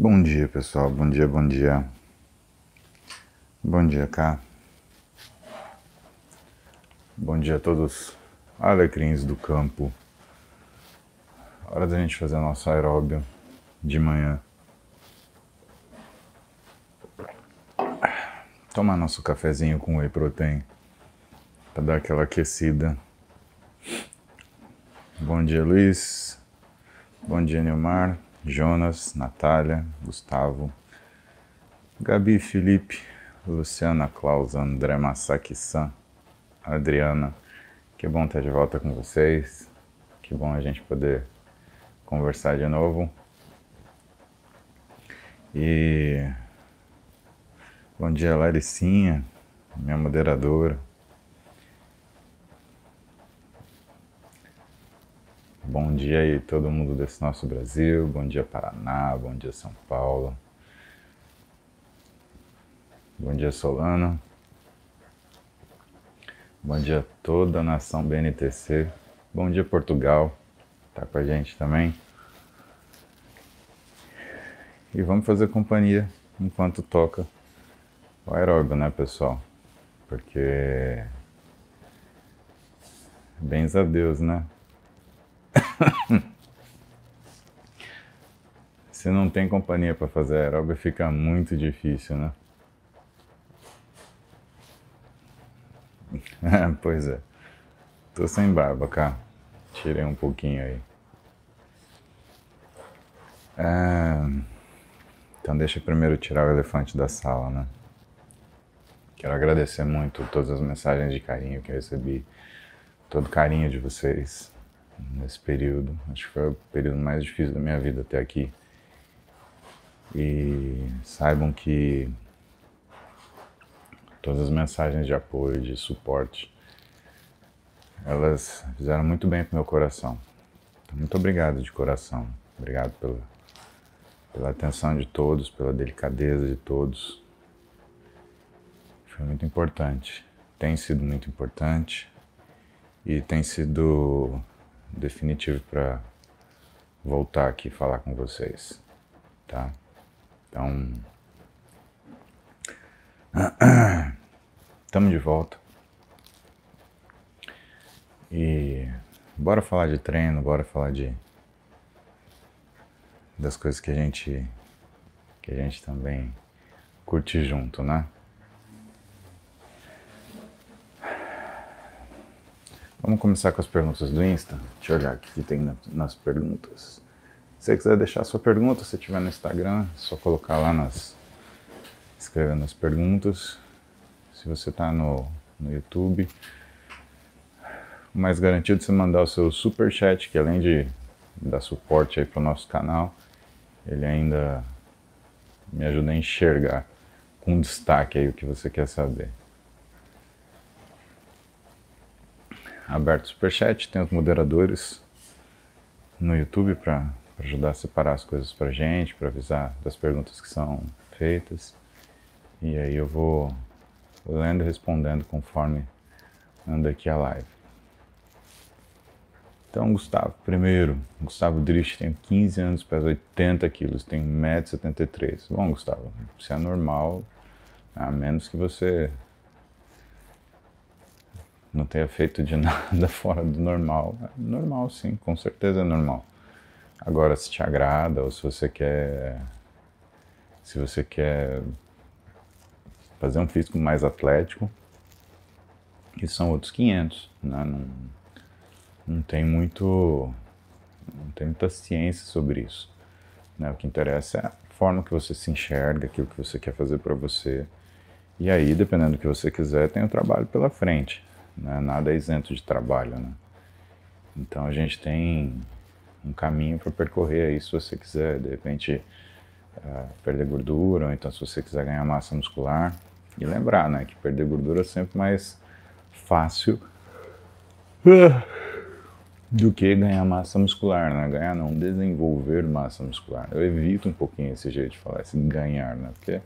Bom dia, pessoal. Bom dia, bom dia. Bom dia, cá. Bom dia a todos alecrins do campo. Hora da gente fazer nosso aeróbio de manhã. Tomar nosso cafezinho com whey protein para dar aquela aquecida. Bom dia, Luiz. Bom dia, Nilmar, Jonas, Natália, Gustavo, Gabi, Felipe, Luciana, Klaus, André, Masaki-san, Adriana. Que bom estar de volta com vocês. Que bom a gente poder conversar de novo. E bom dia, Laricinha, minha moderadora. Bom dia aí todo mundo desse nosso Brasil. Bom dia, Paraná. Bom dia, São Paulo. Bom dia, Solano. Bom dia a toda a nação BNTC. Bom dia, Portugal. Tá com a gente também. E vamos fazer companhia enquanto toca o aeróbio, né, pessoal? Porque bens a Deus, né? Se não tem companhia para fazer aeróbio, fica muito difícil, né? Pois é. Tô sem barba, cá. Tirei um pouquinho aí. Então deixa eu primeiro tirar o elefante da sala, né? Quero agradecer muito todas as mensagens de carinho que eu recebi. Todo o carinho de vocês nesse período. Acho que foi o período mais difícil da minha vida até aqui. E saibam que todas as mensagens de apoio, de suporte, elas fizeram muito bem pro meu coração. Então, muito obrigado de coração. Obrigado pela atenção de todos, pela delicadeza de todos. Foi muito importante. Tem sido muito importante. E tem sido definitivo para voltar aqui e falar com vocês. Tá? Então, estamos de volta. E bora falar de treino, bora falar das coisas que a gente também curte junto, né? Vamos começar com as perguntas do Insta? Deixa eu olhar o que tem nas perguntas. Se você quiser deixar sua pergunta, se tiver no Instagram, é só colocar lá escrever nas perguntas. Se você está no YouTube, o mais garantido é você mandar o seu superchat, que além de dar suporte aí para o nosso canal, ele ainda me ajuda a enxergar com destaque aí o que você quer saber. Aberto o superchat, tem os moderadores no YouTube para ajudar a separar as coisas pra gente, para avisar das perguntas que são feitas. E aí eu vou lendo e respondendo conforme anda aqui a live. Então, Gustavo, primeiro, Gustavo Drist, tenho 15 anos, peso 80 quilos, tenho 1,73 m. Bom, Gustavo, isso é normal, a menos que você não tenha feito de nada fora do normal. É normal, sim, com certeza é normal. Agora, se te agrada ou se você quer fazer um físico mais atlético, isso são outros 500, né? Não tem muita ciência sobre isso, né? O que interessa é a forma que você se enxerga, aquilo que você quer fazer para você. E aí, dependendo do que você quiser, tem o trabalho pela frente, né? Nada é isento de trabalho, né? Então a gente tem um caminho para percorrer aí, se você quiser, de repente, perder gordura, ou então se você quiser ganhar massa muscular. E lembrar, né, que perder gordura é sempre mais fácil do que ganhar massa muscular, né? Ganhar não, desenvolver massa muscular. Eu evito um pouquinho esse jeito de falar, esse ganhar, né? Porque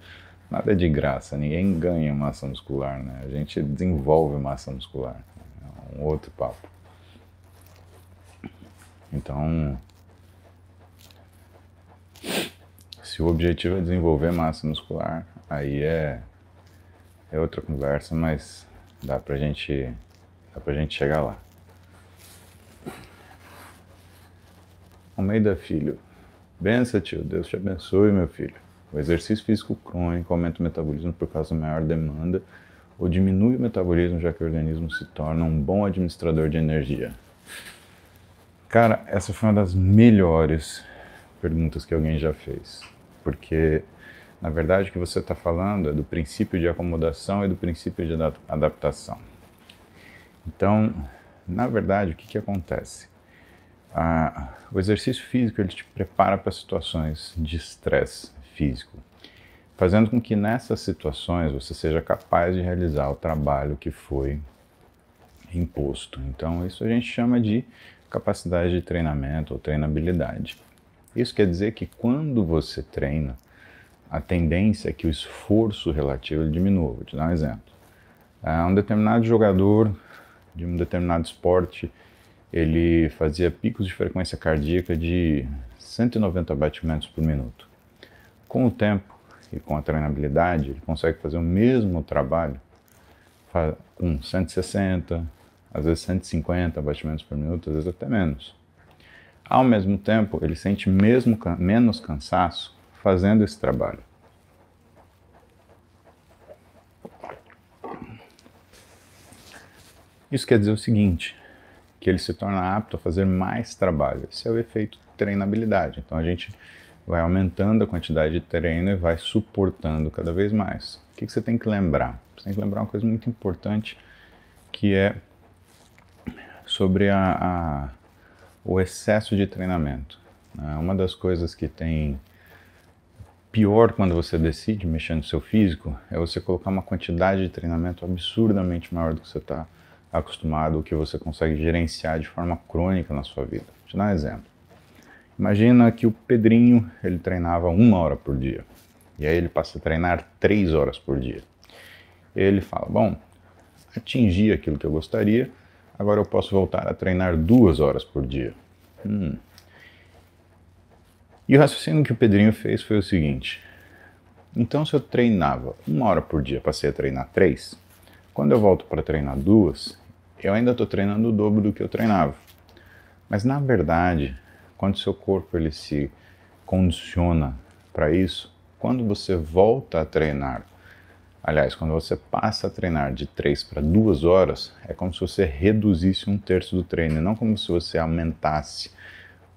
nada é de graça, ninguém ganha massa muscular, né? A gente desenvolve massa muscular. É um outro papo. Então, Se o objetivo é desenvolver massa muscular, aí é outra conversa, mas dá pra gente chegar lá. Almeida Filho. Benção, tio. Deus te abençoe, meu filho. O exercício físico crônico aumenta o metabolismo por causa da maior demanda ou diminui o metabolismo, já que o organismo se torna um bom administrador de energia? Cara, essa foi uma das melhores perguntas que alguém já fez. Porque, na verdade, o que você está falando é do princípio de acomodação e do princípio de adaptação. Então, na verdade, o que acontece? O exercício físico ele te prepara para situações de estresse físico, fazendo com que nessas situações você seja capaz de realizar o trabalho que foi imposto. Então, isso a gente chama de capacidade de treinamento ou treinabilidade. Isso quer dizer que quando você treina, a tendência é que o esforço relativo diminua. Vou te dar um exemplo. Um determinado jogador de um determinado esporte, ele fazia picos de frequência cardíaca de 190 batimentos por minuto. Com o tempo e com a treinabilidade, ele consegue fazer o mesmo trabalho com 160, às vezes 150 batimentos por minuto, às vezes até menos. Ao mesmo tempo, ele sente menos cansaço fazendo esse trabalho. Isso quer dizer o seguinte, que ele se torna apto a fazer mais trabalho. Esse é o efeito treinabilidade. Então a gente vai aumentando a quantidade de treino e vai suportando cada vez mais. O que você tem que lembrar? Você tem que lembrar uma coisa muito importante, que é sobre o excesso de treinamento. Uma das coisas que tem pior quando você decide mexer no seu físico é você colocar uma quantidade de treinamento absurdamente maior do que você está acostumado, o que você consegue gerenciar de forma crônica na sua vida. Vou te dar um exemplo. Imagina que o Pedrinho, ele treinava 1 hora por dia. E aí ele passa a treinar 3 horas por dia. E ele fala, bom, atingi aquilo que eu gostaria, agora eu posso voltar a treinar 2 horas por dia. E o raciocínio que o Pedrinho fez foi o seguinte, então se eu treinava 1 hora por dia, passei a treinar 3, quando eu volto para treinar 2, eu ainda estou treinando o dobro do que eu treinava. Mas na verdade, quando seu corpo ele se condiciona para isso, quando você volta a treinar, aliás, quando você passa a treinar de 3 para 2 horas, é como se você reduzisse 1/3 do treino, não como se você aumentasse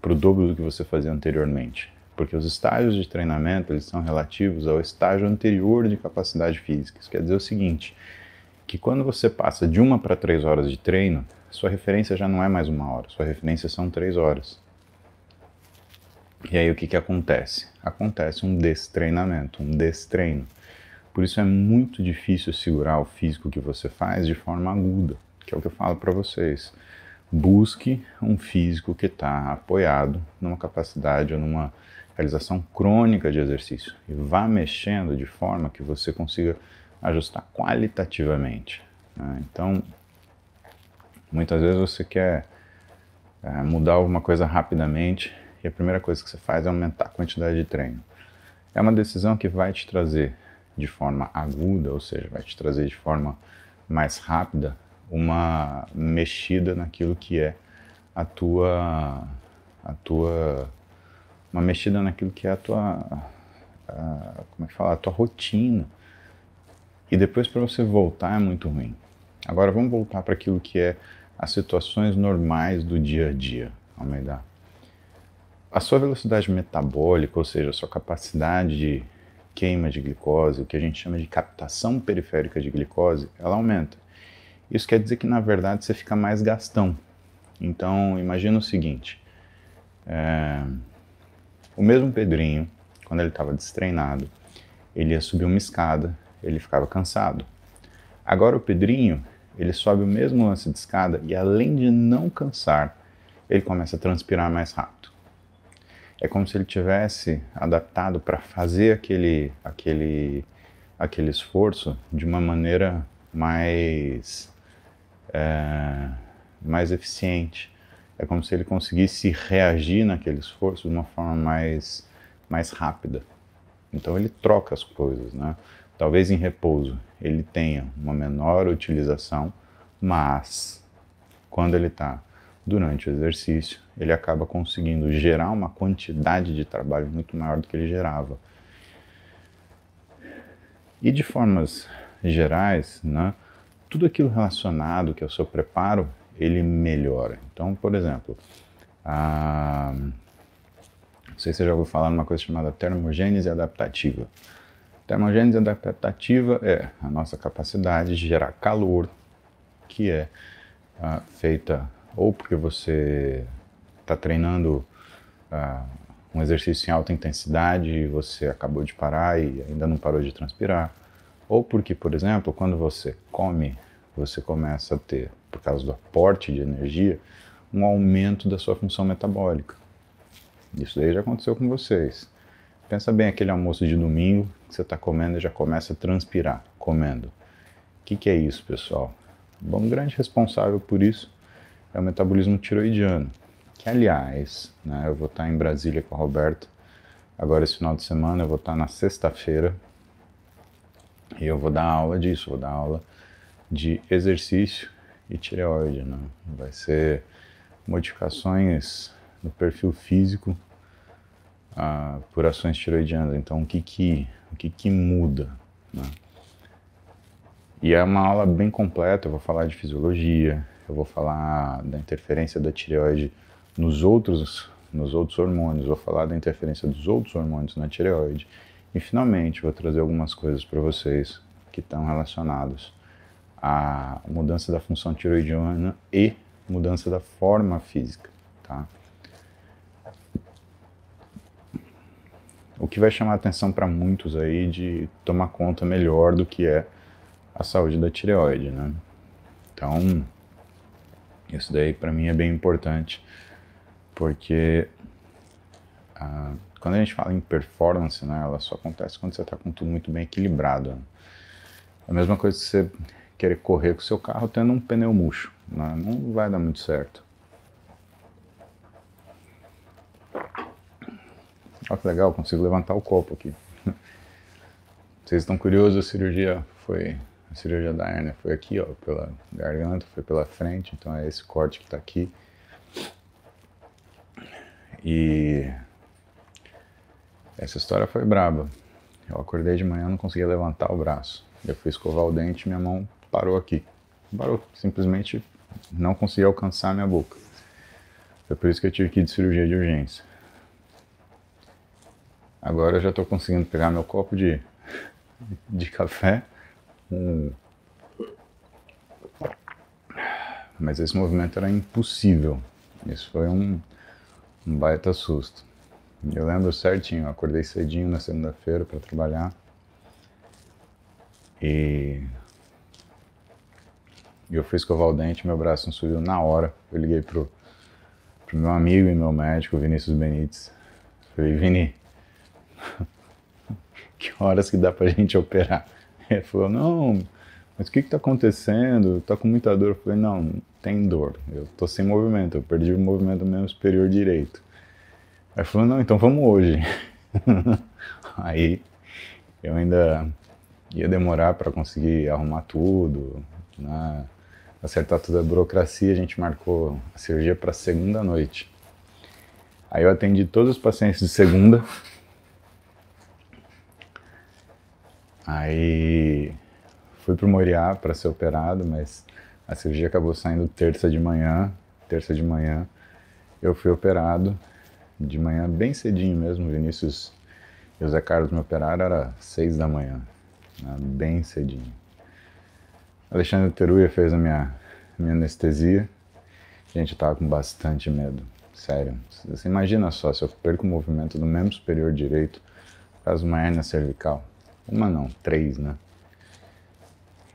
para o dobro do que você fazia anteriormente. Porque os estágios de treinamento eles são relativos ao estágio anterior de capacidade física. Isso quer dizer o seguinte, que quando você passa de 1 para 3 horas de treino, sua referência já não é mais 1 hora, sua referência são 3 horas. E aí o que acontece? Acontece um destreinamento, um destreino. Por isso é muito difícil segurar o físico que você faz de forma aguda, que é o que eu falo para vocês. Busque um físico que está apoiado numa capacidade ou numa realização crônica de exercício e vá mexendo de forma que você consiga ajustar qualitativamente. Então, muitas vezes você quer mudar alguma coisa rapidamente e a primeira coisa que você faz é aumentar a quantidade de treino. É uma decisão que vai te trazer de forma aguda, ou seja, vai te trazer de forma mais rápida uma mexida naquilo que é uma mexida naquilo que é a tua rotina. E depois para você voltar é muito ruim. Agora vamos voltar para aquilo que é as situações normais do dia a dia, Almeida. A sua velocidade metabólica, ou seja, a sua capacidade de queima de glicose, o que a gente chama de captação periférica de glicose, ela aumenta. Isso quer dizer que na verdade você fica mais gastão. Então imagina o seguinte, o mesmo Pedrinho, quando ele estava destreinado, ele ia subir uma escada, ele ficava cansado. Agora o Pedrinho, ele sobe o mesmo lance de escada e além de não cansar, ele começa a transpirar mais rápido. É como se ele tivesse adaptado para fazer aquele esforço de uma maneira mais eficiente. É como se ele conseguisse reagir naquele esforço de uma forma mais rápida. Então ele troca as coisas, né? Talvez em repouso ele tenha uma menor utilização, mas quando ele está durante o exercício, ele acaba conseguindo gerar uma quantidade de trabalho muito maior do que ele gerava. E de formas gerais, né, tudo aquilo relacionado que é o seu preparo, ele melhora. Então, por exemplo, não sei se você já ouviu falar numa coisa chamada termogênese adaptativa. Termogênese adaptativa é a nossa capacidade de gerar calor, que é feita ou porque você está treinando um exercício em alta intensidade e você acabou de parar e ainda não parou de transpirar, ou porque, por exemplo, quando você come, você começa a ter, por causa do aporte de energia, um aumento da sua função metabólica. Isso daí já aconteceu com vocês. Pensa bem aquele almoço de domingo que você está comendo e já começa a transpirar comendo. O que é isso, pessoal? Bom, um grande responsável por isso é o metabolismo tiroidiano, que aliás, né, eu vou estar em Brasília com a Roberta, agora esse final de semana eu vou estar na sexta-feira e eu vou dar aula disso, vou dar aula de exercício e tireoide, né? Vai ser modificações no perfil físico por ações tiroidianas, então o que muda, né? E é uma aula bem completa, eu vou falar de fisiologia, eu vou falar da interferência da tireoide nos outros hormônios, vou falar da interferência dos outros hormônios na tireoide e finalmente vou trazer algumas coisas para vocês que estão relacionadas à mudança da função tiroidiana e mudança da forma física, tá? O que vai chamar a atenção para muitos aí de tomar conta melhor do que é a saúde da tireoide, né? Então, isso daí para mim é bem importante, porque quando a gente fala em performance, né, ela só acontece quando você está com tudo muito bem equilibrado, né? É a mesma coisa que você querer correr com o seu carro tendo um pneu murcho, né? Não vai dar muito certo. Olha que legal, consigo levantar o copo aqui. Vocês estão curiosos, a cirurgia da hérnia foi aqui, ó, pela garganta, foi pela frente, então é esse corte que está aqui. E essa história foi braba. Eu acordei de manhã, não conseguia levantar o braço. Eu fui escovar o dente e minha mão parou aqui. Parou, simplesmente não conseguia alcançar a minha boca. Foi por isso que eu tive que ir de cirurgia de urgência. Agora eu já estou conseguindo pegar meu copo de café. Mas esse movimento era impossível. Isso foi um baita susto. Eu lembro certinho, eu acordei cedinho na segunda-feira para trabalhar. E eu fui escovar o dente, meu braço não subiu na hora. Eu liguei pro meu amigo e meu médico, Vinícius Benites. Falei, Vini, que horas que dá pra gente operar? Ele falou, não, mas o que tá acontecendo? Tá com muita dor? Eu falei, não tem dor, eu tô sem movimento, eu perdi o movimento do membro superior direito. Aí ele falou, não, então vamos hoje. Aí eu ainda ia demorar para conseguir arrumar tudo, né, acertar toda a burocracia, a gente marcou a cirurgia para segunda noite. Aí eu atendi todos os pacientes de segunda. Aí fui pro Moriá para ser operado, mas a cirurgia acabou saindo terça de manhã. Terça de manhã eu fui operado, de manhã bem cedinho mesmo. O Vinícius e o Zé Carlos me operaram, era 6 da manhã, né, bem cedinho. Alexandre Teruya fez a minha anestesia. Gente, eu tava com bastante medo, sério. Você imagina só, se eu perco o movimento do membro superior direito por causa de uma hérnia cervical. Uma não, 3, né?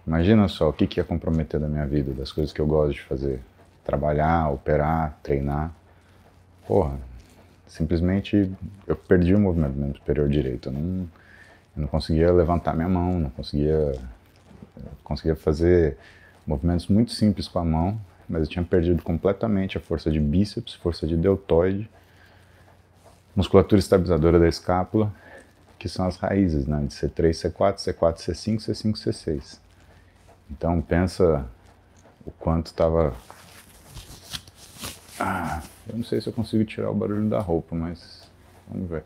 Imagina só o que ia comprometer da minha vida, das coisas que eu gosto de fazer. Trabalhar, operar, treinar. Porra, simplesmente eu perdi o movimento do membro superior direito. Eu não conseguia levantar minha mão, não conseguia fazer movimentos muito simples com a mão, mas eu tinha perdido completamente a força de bíceps, força de deltoide, musculatura estabilizadora da escápula, que são as raízes, né? De C3, C4, C4, C5, C5, C6. Então pensa o quanto estava... eu não sei se eu consigo tirar o barulho da roupa, mas vamos ver.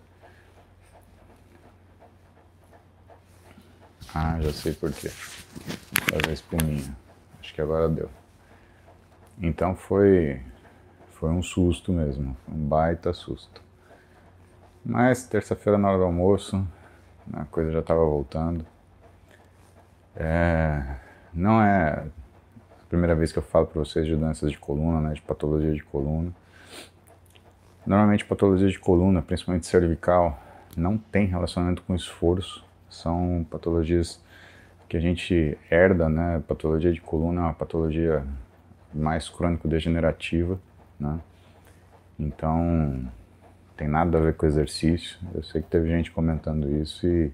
Já sei por quê. Fazer a espuminha. Acho que agora deu. Então foi um susto mesmo, um baita susto. Mas terça-feira na hora do almoço, a coisa já estava voltando. Não é a primeira vez que eu falo para vocês de doenças de coluna, né, de patologia de coluna. Normalmente patologia de coluna, principalmente cervical, não tem relacionamento com esforço. São patologias que a gente herda, né? Patologia de coluna é uma patologia mais crônico-degenerativa, né? Então, tem nada a ver com exercício. Eu sei que teve gente comentando isso e,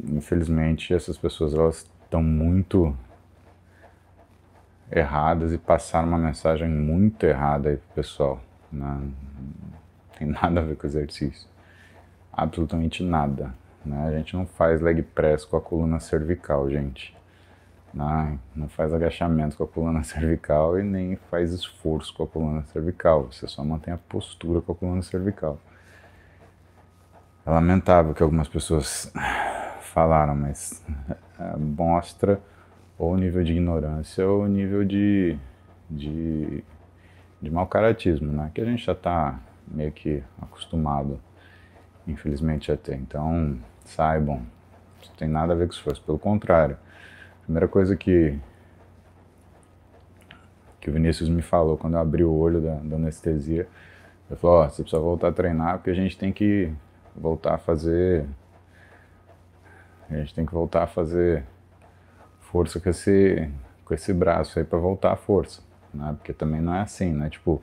infelizmente, essas pessoas elas estão muito erradas e passaram uma mensagem muito errada aí pro pessoal, né? Não tem nada a ver com exercício. Absolutamente nada, né? A gente não faz leg press com a coluna cervical, gente. Não faz agachamento com a coluna cervical e nem faz esforço com a coluna cervical. Você só mantém a postura com a coluna cervical. É lamentável que algumas pessoas falaram, mas mostra ou o nível de ignorância ou o nível de mau caratismo, né? Que a gente já está meio que acostumado, infelizmente, a ter. Então, saibam, isso não tem nada a ver com esforço. Pelo contrário, a primeira coisa que o Vinícius me falou quando eu abri o olho da anestesia, ele falou, você precisa voltar a treinar porque a gente tem que voltar a fazer força com esse braço aí para voltar a força, né? Porque também não é assim, né? Tipo,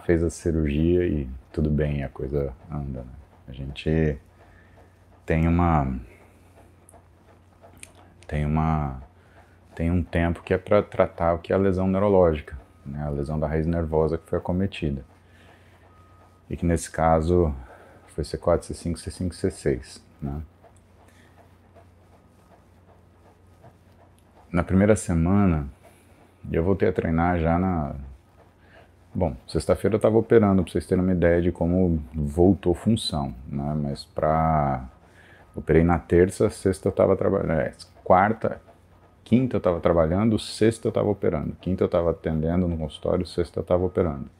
fez a cirurgia e tudo bem, a coisa anda, né? A gente tem um tempo que é para tratar o que é a lesão neurológica, né? A lesão da raiz nervosa que foi acometida. E que nesse caso foi C4, C5, C5, C6, né? Na primeira semana, eu voltei a treinar já Bom, sexta-feira eu estava operando, para vocês terem uma ideia de como voltou função, né? Mas operei na terça, sexta eu estava trabalhando, quinta eu estava trabalhando, sexta eu estava operando. Quinta eu estava atendendo no consultório, sexta eu estava operando.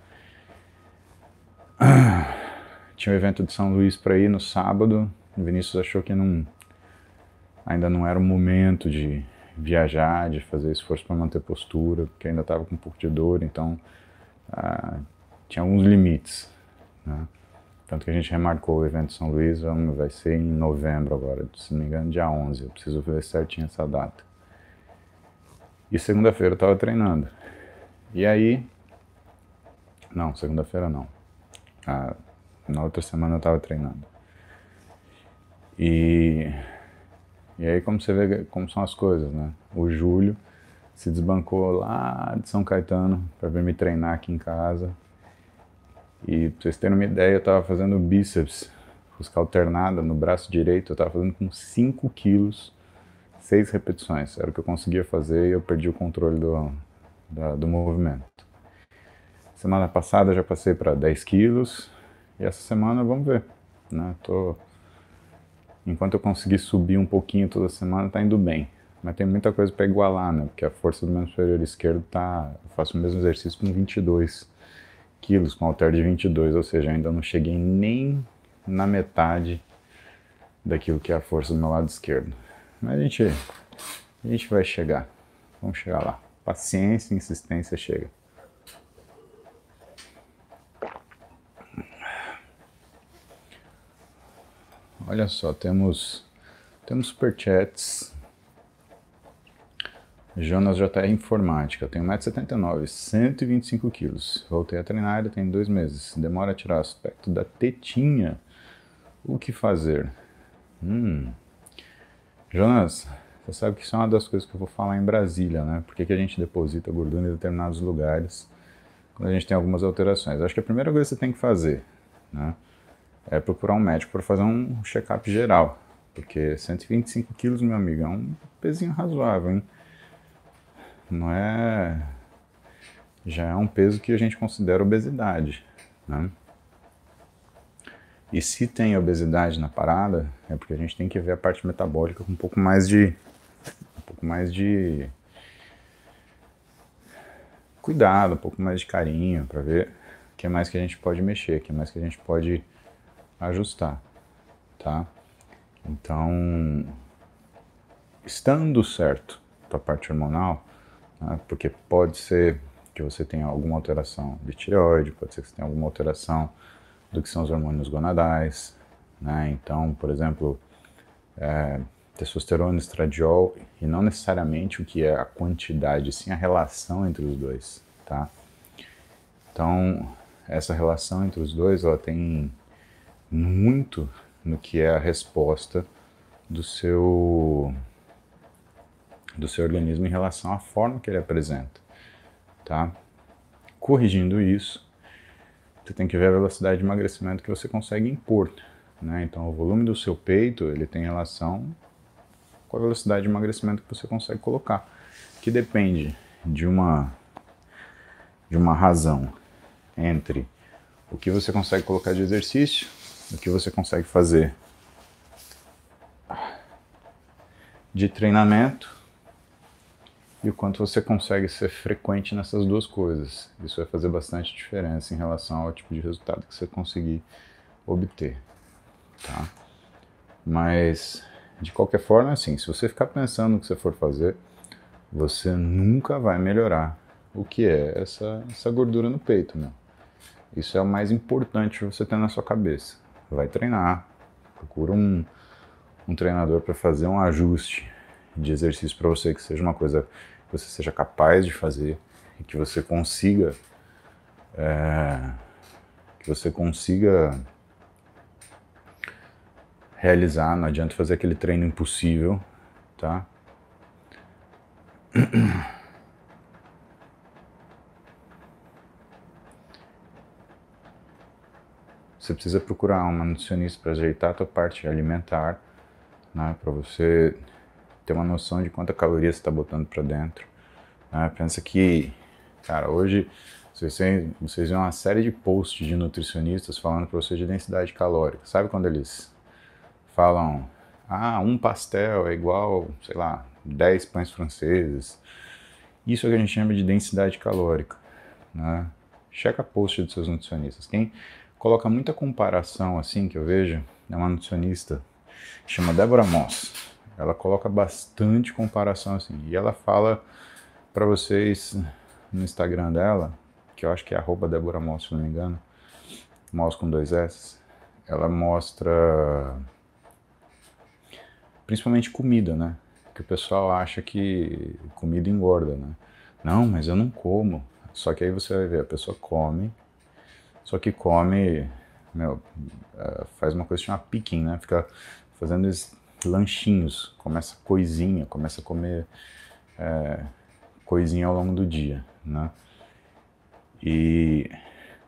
Tinha um evento de São Luís para ir no sábado, o Vinícius achou que ainda não era o momento de viajar, de fazer esforço para manter postura, porque ainda estava com um pouco de dor, então tinha alguns limites, né? Tanto que a gente remarcou o evento de São Luís, vai ser em novembro agora, se não me engano, dia 11, eu preciso ver certinho essa data. E segunda-feira eu estava treinando. E aí... Não, segunda-feira não. Na outra semana eu estava treinando. E aí como você vê como são as coisas, né? O Júlio se desbancou lá de São Caetano para vir me treinar aqui em casa. E pra vocês terem uma ideia, eu estava fazendo bíceps, rosca alternada no braço direito, eu estava fazendo com 5 quilos, 6 repetições. Era o que eu conseguia fazer e eu perdi o controle do movimento. Semana passada eu já passei para 10 quilos e essa semana vamos ver, né? Enquanto eu conseguir subir um pouquinho toda semana, tá indo bem. Mas tem muita coisa para igualar, né? Porque a força do membro superior esquerdo eu faço o mesmo exercício com 22 quilos, com halter de 22, ou seja, ainda não cheguei nem na metade daquilo que é a força do meu lado esquerdo. Mas a gente vai chegar. Vamos chegar lá. Paciência e insistência chega. Olha só, temos superchats. Jonas JR Informática, eu tenho 1,79 m, 125 kg. Voltei a treinar, ele tem 2 meses. Demora a tirar o aspecto da tetinha. O que fazer? Jonas, você sabe que isso é uma das coisas que eu vou falar em Brasília, né? Por que a gente deposita gordura em determinados lugares quando a gente tem algumas alterações? Acho que a primeira coisa que você tem que fazer, né? é procurar um médico para fazer um check-up geral. Porque 125 quilos, meu amigo, é um pezinho razoável, hein? Não é... Já é um peso que a gente considera obesidade, né? E se tem obesidade na parada, é porque a gente tem que ver a parte metabólica com um pouco mais de cuidado, um pouco mais de carinho, para ver o que mais que a gente pode mexer, o que mais que a gente pode ajustar, tá? Então, estando certo a parte hormonal, né, porque pode ser que você tenha alguma alteração de tireoide, pode ser que você tenha alguma alteração do que são os hormônios gonadais, né? Então, por exemplo, testosterona, estradiol, e não necessariamente o que é a quantidade, sim a relação entre os dois, tá? Então, essa relação entre os dois, ela tem muito no que é a resposta do seu organismo em relação à forma que ele apresenta, tá? Corrigindo isso, você tem que ver a velocidade de emagrecimento que você consegue impor, né? Então, o volume do seu peito, ele tem relação com a velocidade de emagrecimento que você consegue colocar, que depende de uma razão entre o que você consegue colocar de exercício, o que você consegue fazer de treinamento e o quanto você consegue ser frequente nessas duas coisas. Isso vai fazer bastante diferença em relação ao tipo de resultado que você conseguir obter, tá? Mas, de qualquer forma, assim, se você ficar pensando no que você for fazer, você nunca vai melhorar o que é essa gordura no peito, né? Isso é o mais importante você ter na sua cabeça. Vai treinar, procura um treinador para fazer um ajuste de exercício para você, que seja uma coisa que você seja capaz de fazer e que você consiga realizar. Não adianta fazer aquele treino impossível, tá? Você precisa procurar uma nutricionista para ajeitar a tua parte alimentar, né? Para você ter uma noção de quanta caloria você está botando para dentro, né? Pensa que, cara, hoje vocês veem uma série de posts de nutricionistas falando para você de densidade calórica. Sabe quando eles falam, um pastel é igual, sei lá, 10 pães franceses? Isso é o que a gente chama de densidade calórica, né? Checa post dos seus nutricionistas. Quem coloca muita comparação assim, que eu vejo, é uma nutricionista que chama Débora Moss. Ela coloca bastante comparação assim, e ela fala para vocês no Instagram dela, que eu acho que é @Débora Moss, se não me engano, Moss com 2 S, ela mostra principalmente comida, né? Que o pessoal acha que comida engorda, né? Não, mas eu não como. Só que aí você vai ver, a pessoa come, só que come, faz uma coisa chamada picking, né? Fica fazendo esses lanchinhos, começa a comer coisinha ao longo do dia, né? E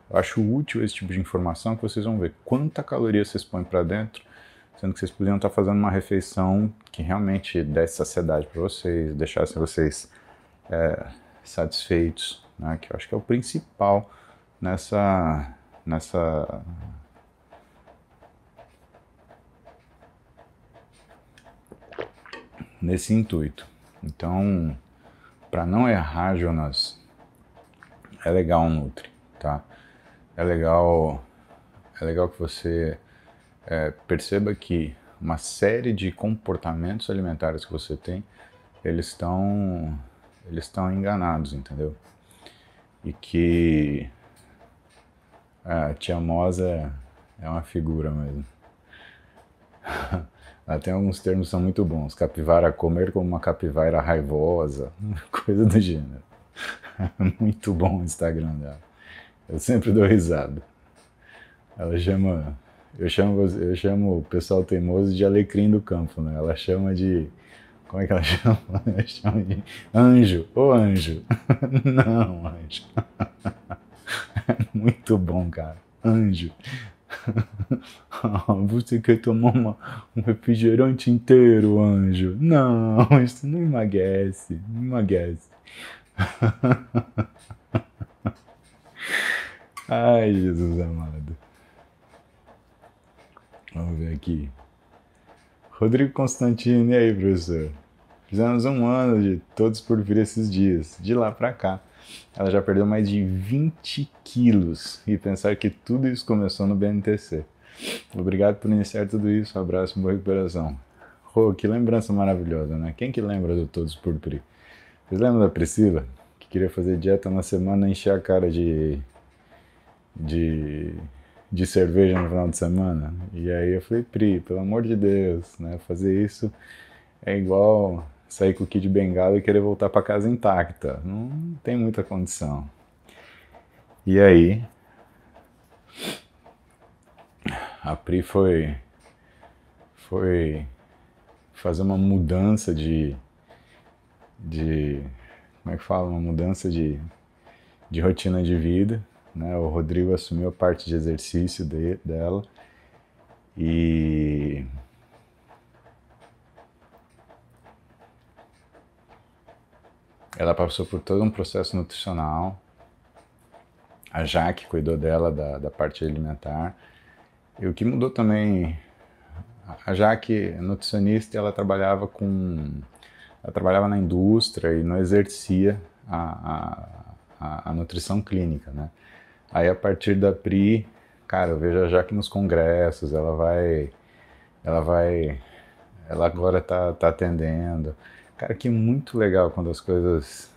eu acho útil esse tipo de informação, que vocês vão ver quanta caloria vocês põem para dentro, sendo que vocês poderiam estar fazendo uma refeição que realmente desse saciedade para vocês, deixasse vocês satisfeitos, né? Que eu acho que é o principal nesse intuito. Então, para não errar, Jonas, é legal um Nutri, tá? É legal que você perceba que uma série de comportamentos alimentares que você tem, eles estão enganados, entendeu? E que a tia Mosa é uma figura mesmo. Ela tem alguns termos que são muito bons. Capivara comer como uma capivara raivosa, coisa do gênero. Muito bom o Instagram dela. Eu sempre dou risada. Ela chama... Eu chamo o pessoal teimoso de alecrim do campo, né? Ela chama de... Como é que ela chama? Ela chama de anjo. Ô anjo. Não, anjo. Muito bom, cara. Anjo. Você quer tomar um refrigerante inteiro, anjo? Não, isso não emagrece, não emagrece. Ai, Jesus amado. Vamos ver aqui. Rodrigo Constantino, e aí, professor? Fizemos um ano de Todos por Vir esses dias. De lá pra cá, ela já perdeu mais de 20 quilos. E pensar que tudo isso começou no BNTC. Obrigado por iniciar tudo isso. Um abraço e boa recuperação. Oh, que lembrança maravilhosa, né? Quem que lembra do Todos por Pri? Vocês lembram da Priscila? Que queria fazer dieta na semana e encher a cara de, de cerveja no final de semana? E aí eu falei, Pri, pelo amor de Deus, né? Fazer isso é igual sair com o Kid Bengala e querer voltar para casa intacta. Não tem muita condição. E aí, a Pri foi fazer uma mudança como é que fala? Uma mudança de rotina de vida, né? O Rodrigo assumiu a parte de exercício dela e ela passou por todo um processo nutricional. A Jaque cuidou dela da parte alimentar. E o que mudou também, a Jaque, nutricionista, ela trabalhava na indústria e não exercia a nutrição clínica, né? Aí a partir da Pri, cara, eu vejo a Jaque nos congressos, ela agora tá atendendo. Cara, que muito legal quando as coisas,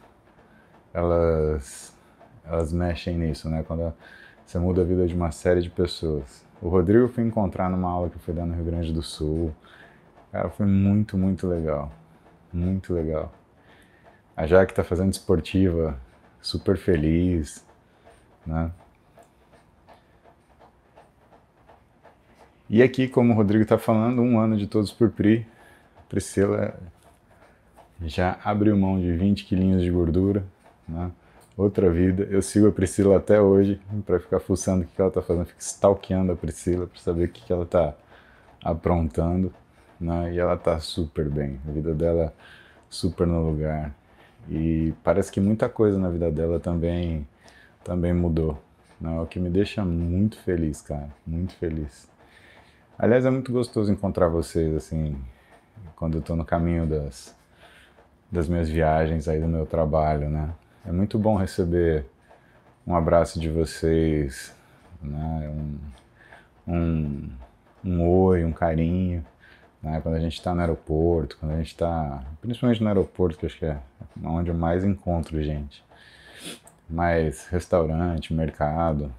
elas mexem nisso, né? Quando você muda a vida de uma série de pessoas. O Rodrigo eu fui encontrar numa aula que eu fui dar no Rio Grande do Sul. Cara, foi muito, muito legal. Muito legal. A Jaque tá fazendo esportiva, super feliz, né? E aqui, como o Rodrigo tá falando, um ano de Todos por Pri. Priscila já abriu mão de 20 quilinhos de gordura, né? Outra vida. Eu sigo a Priscila até hoje para ficar fuçando o que ela tá fazendo, fico stalkeando a Priscila para saber o que ela tá aprontando, né? E ela tá super bem, a vida dela super no lugar. E parece que muita coisa na vida dela também mudou, né? O que me deixa muito feliz, cara, muito feliz. Aliás, é muito gostoso encontrar vocês, assim, quando eu tô no caminho das minhas viagens aí do meu trabalho, né? É muito bom receber um abraço de vocês, né? Um oi, um carinho, né? Quando a gente está no aeroporto, quando a gente está, principalmente no aeroporto, que acho que é onde eu mais encontro gente, mas restaurante, mercado,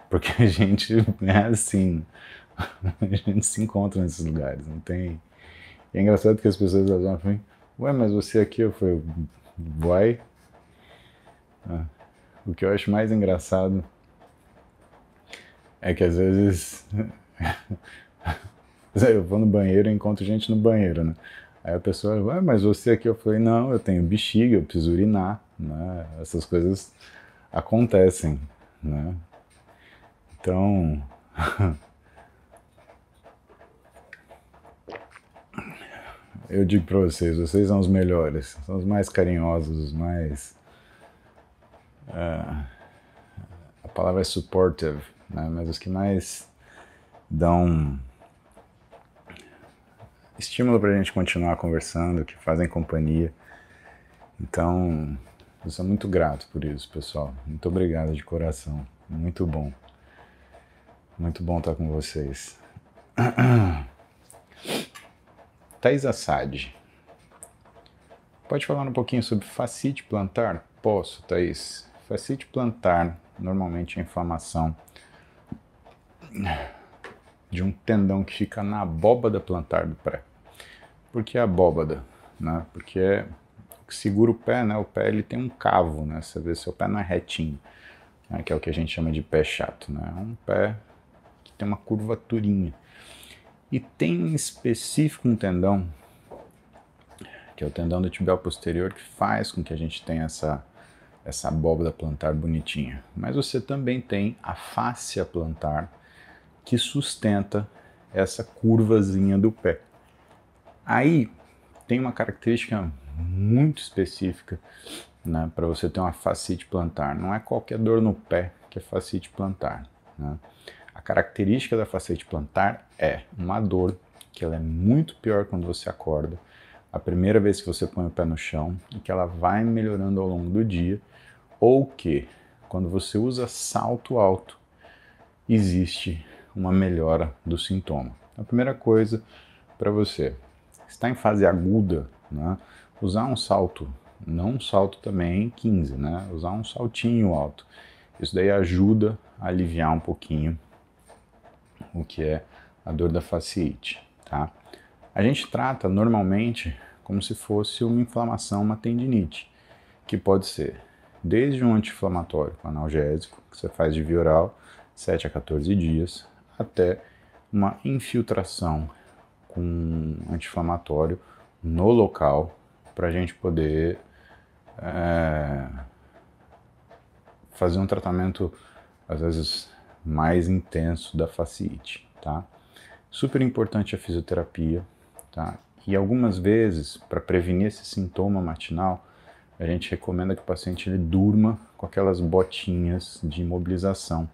porque a gente é assim, a gente se encontra nesses lugares, não tem. E é engraçado que as pessoas olham para mim, ué, mas você aqui, eu falei, vai. O que eu acho mais engraçado é que às vezes eu vou no banheiro e encontro gente no banheiro, né? Aí a pessoa, ué, mas você aqui, eu falei, não, eu tenho bexiga, eu preciso urinar, né? Essas coisas acontecem, né? Então, eu digo pra vocês, vocês são os melhores, são os mais carinhosos, os mais... a palavra é supportive, né? Mas os que mais dão estímulo pra gente continuar conversando, que fazem companhia. Então, eu sou muito grato por isso, pessoal. Muito obrigado de coração. Muito bom. Muito bom estar com vocês. Thaís Assad. Pode falar um pouquinho sobre fascite plantar? Posso, Thaís. Fascite plantar, normalmente é inflamação de um tendão que fica na abóbada plantar do pé. Por que a abóbada? Né? Porque é o que segura o pé, né? O pé ele tem um cavo, né? Você vê, seu pé não é retinho, né? Que é o que a gente chama de pé chato, né? É um pé que tem uma curvaturinha. E tem em específico um tendão, que é o tendão do tibial posterior, que faz com que a gente tenha essa abóbada plantar bonitinha. Mas você também tem a fáscia plantar, que sustenta essa curvazinha do pé. Aí tem uma característica muito específica, né, para você ter uma fascite plantar. Não é qualquer dor no pé que é fascite plantar, né? A característica da fascite plantar é uma dor que ela é muito pior quando você acorda, a primeira vez que você põe o pé no chão, e que ela vai melhorando ao longo do dia, ou que quando você usa salto alto, existe uma melhora do sintoma. A primeira coisa para você, está em fase aguda, né, usar um salto, não um salto também 15, né, usar um saltinho alto. Isso daí ajuda a aliviar um pouquinho o que é a dor da fasciite, tá? A gente trata normalmente como se fosse uma inflamação, uma tendinite, que pode ser desde um anti-inflamatório com analgésico, que você faz de via oral, 7 a 14 dias, até uma infiltração com anti-inflamatório no local, para a gente poder fazer um tratamento, às vezes, mais intenso da fasciite, tá? Super importante a fisioterapia, tá? E algumas vezes, para prevenir esse sintoma matinal, a gente recomenda que o paciente ele durma com aquelas botinhas de imobilização.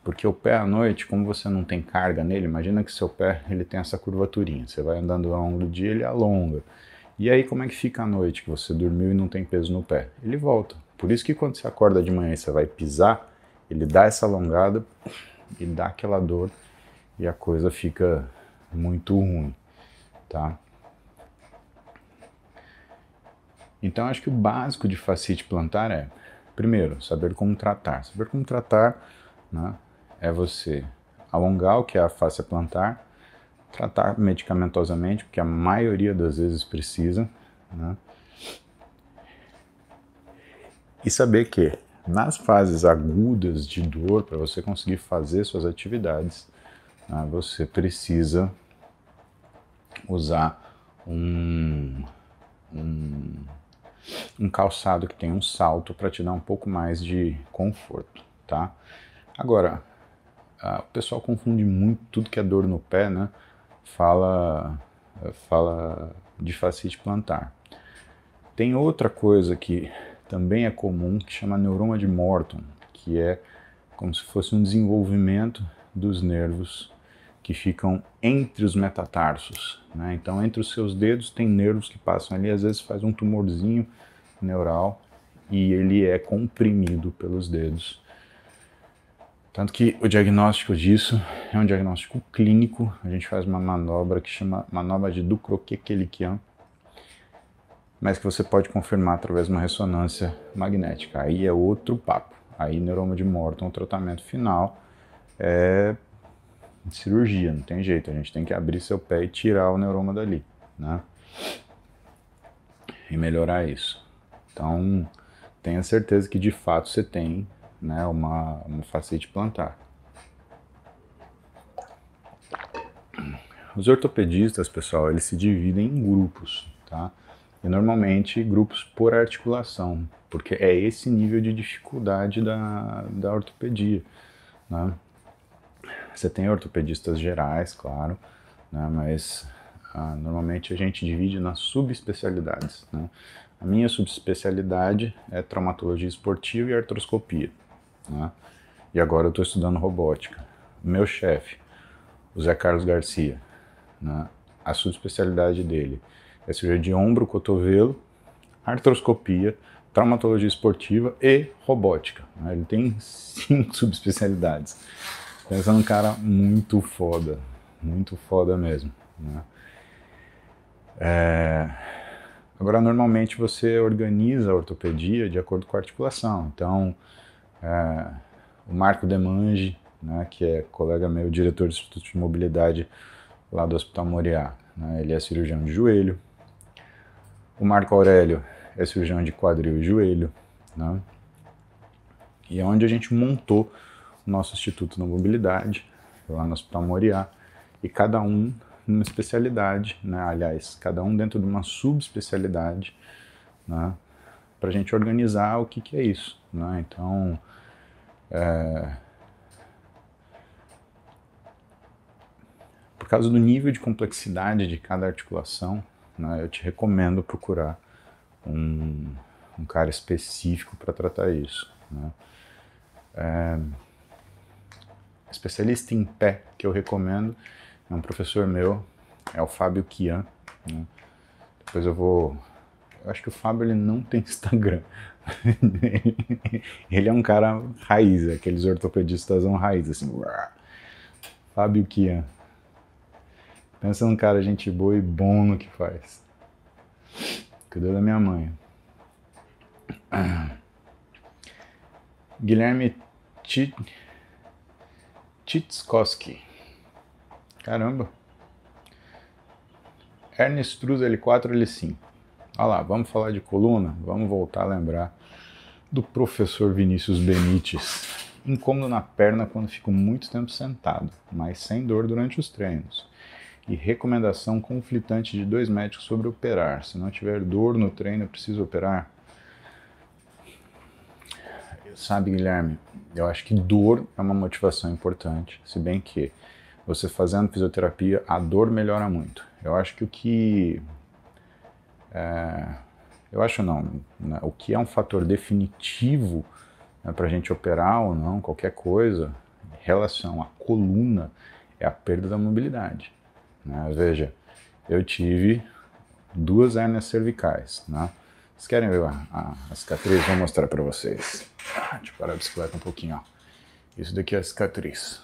Porque o pé à noite, como você não tem carga nele, imagina que seu pé ele tem essa curvaturinha. Você vai andando ao longo do dia, ele alonga. E aí como é que fica à noite, que você dormiu e não tem peso no pé? Ele volta. Por isso que quando você acorda de manhã e você vai pisar, ele dá essa alongada e dá aquela dor e a coisa fica muito ruim, tá? Então acho que o básico de fascite plantar é, primeiro, saber como tratar. Saber como tratar, né, é você alongar o que é a fáscia plantar, tratar medicamentosamente, porque a maioria das vezes precisa, né, e saber que nas fases agudas de dor, para você conseguir fazer suas atividades, né, você precisa usar um calçado que tem um salto para te dar um pouco mais de conforto, tá? Agora, o pessoal confunde muito tudo que é dor no pé, né? Fala de fascite plantar. Tem outra coisa que também é comum, que chama neuroma de Morton, que é como se fosse um desenvolvimento dos nervos que ficam entre os metatarsos, né? Então, entre os seus dedos tem nervos que passam ali, às vezes faz um tumorzinho neural e ele é comprimido pelos dedos. Tanto que o diagnóstico disso é um diagnóstico clínico. A gente faz uma manobra que chama manobra de Ducrochet-Kelikian, mas que você pode confirmar através de uma ressonância magnética. Aí é outro papo. Aí neuroma de Morton, o tratamento final é cirurgia, não tem jeito. A gente tem que abrir seu pé e tirar o neuroma dali, né? E melhorar isso. Então, tenha certeza que de fato você tem, né, uma fascite plantar. Os ortopedistas, pessoal, eles se dividem em grupos, tá? E normalmente grupos por articulação, porque é esse nível de dificuldade da ortopedia, né? Você tem ortopedistas gerais, claro, né, mas normalmente a gente divide nas subespecialidades, né? A minha subespecialidade é traumatologia esportiva e artroscopia, né? E agora eu estou estudando robótica. Meu chefe, o Zé Carlos Garcia, né, a subespecialidade dele é cirurgia de ombro, cotovelo, artroscopia, traumatologia esportiva e robótica, né? Ele tem 5 subespecialidades. Pensa num cara muito foda mesmo, né? Agora, normalmente você organiza a ortopedia de acordo com a articulação. Então, o Marco Demange, né, que é colega meu, diretor do Instituto de Mobilidade lá do Hospital Moriá, né, ele é cirurgião de joelho. O Marco Aurélio é cirurgião de quadril e joelho, né? E é onde a gente montou o nosso Instituto da Mobilidade, lá no Hospital Moriá, e cada um numa especialidade, né? Aliás, cada um dentro de uma subespecialidade, né? Para a gente organizar o que é isso, né? Então, por causa do nível de complexidade de cada articulação, né, eu te recomendo procurar um cara específico para tratar isso, né. Especialista em pé que eu recomendo é um professor meu, é o Fábio Kian, né. Depois eu acho que o Fábio ele não tem Instagram. Ele é um cara raiz, aqueles ortopedistas raiz, assim. Fábio Kian. Pensa num cara gente boa e bom no que faz. Cuidou da minha mãe. Guilherme Titskoski. Caramba. Hernia extrusa L4, L5. Olha lá, vamos falar de coluna? Vamos voltar a lembrar do professor Vinícius Benites. Incômodo na perna quando fico muito tempo sentado, mas sem dor durante os treinos. E recomendação conflitante de 2 médicos sobre operar. Se não tiver dor no treino, é preciso operar? Sabe, Guilherme, eu acho que dor é uma motivação importante, se bem que você fazendo fisioterapia, a dor melhora muito. Eu acho que o que... eu acho não, né, o que é um fator definitivo, né, para a gente operar ou não, qualquer coisa, em relação à coluna, é a perda da mobilidade. Né? Veja, eu tive 2 hérnias cervicais, né? Vocês querem ver a cicatriz? Vou mostrar para vocês. Deixa eu parar a bicicleta um pouquinho. Ó. Isso daqui é a cicatriz.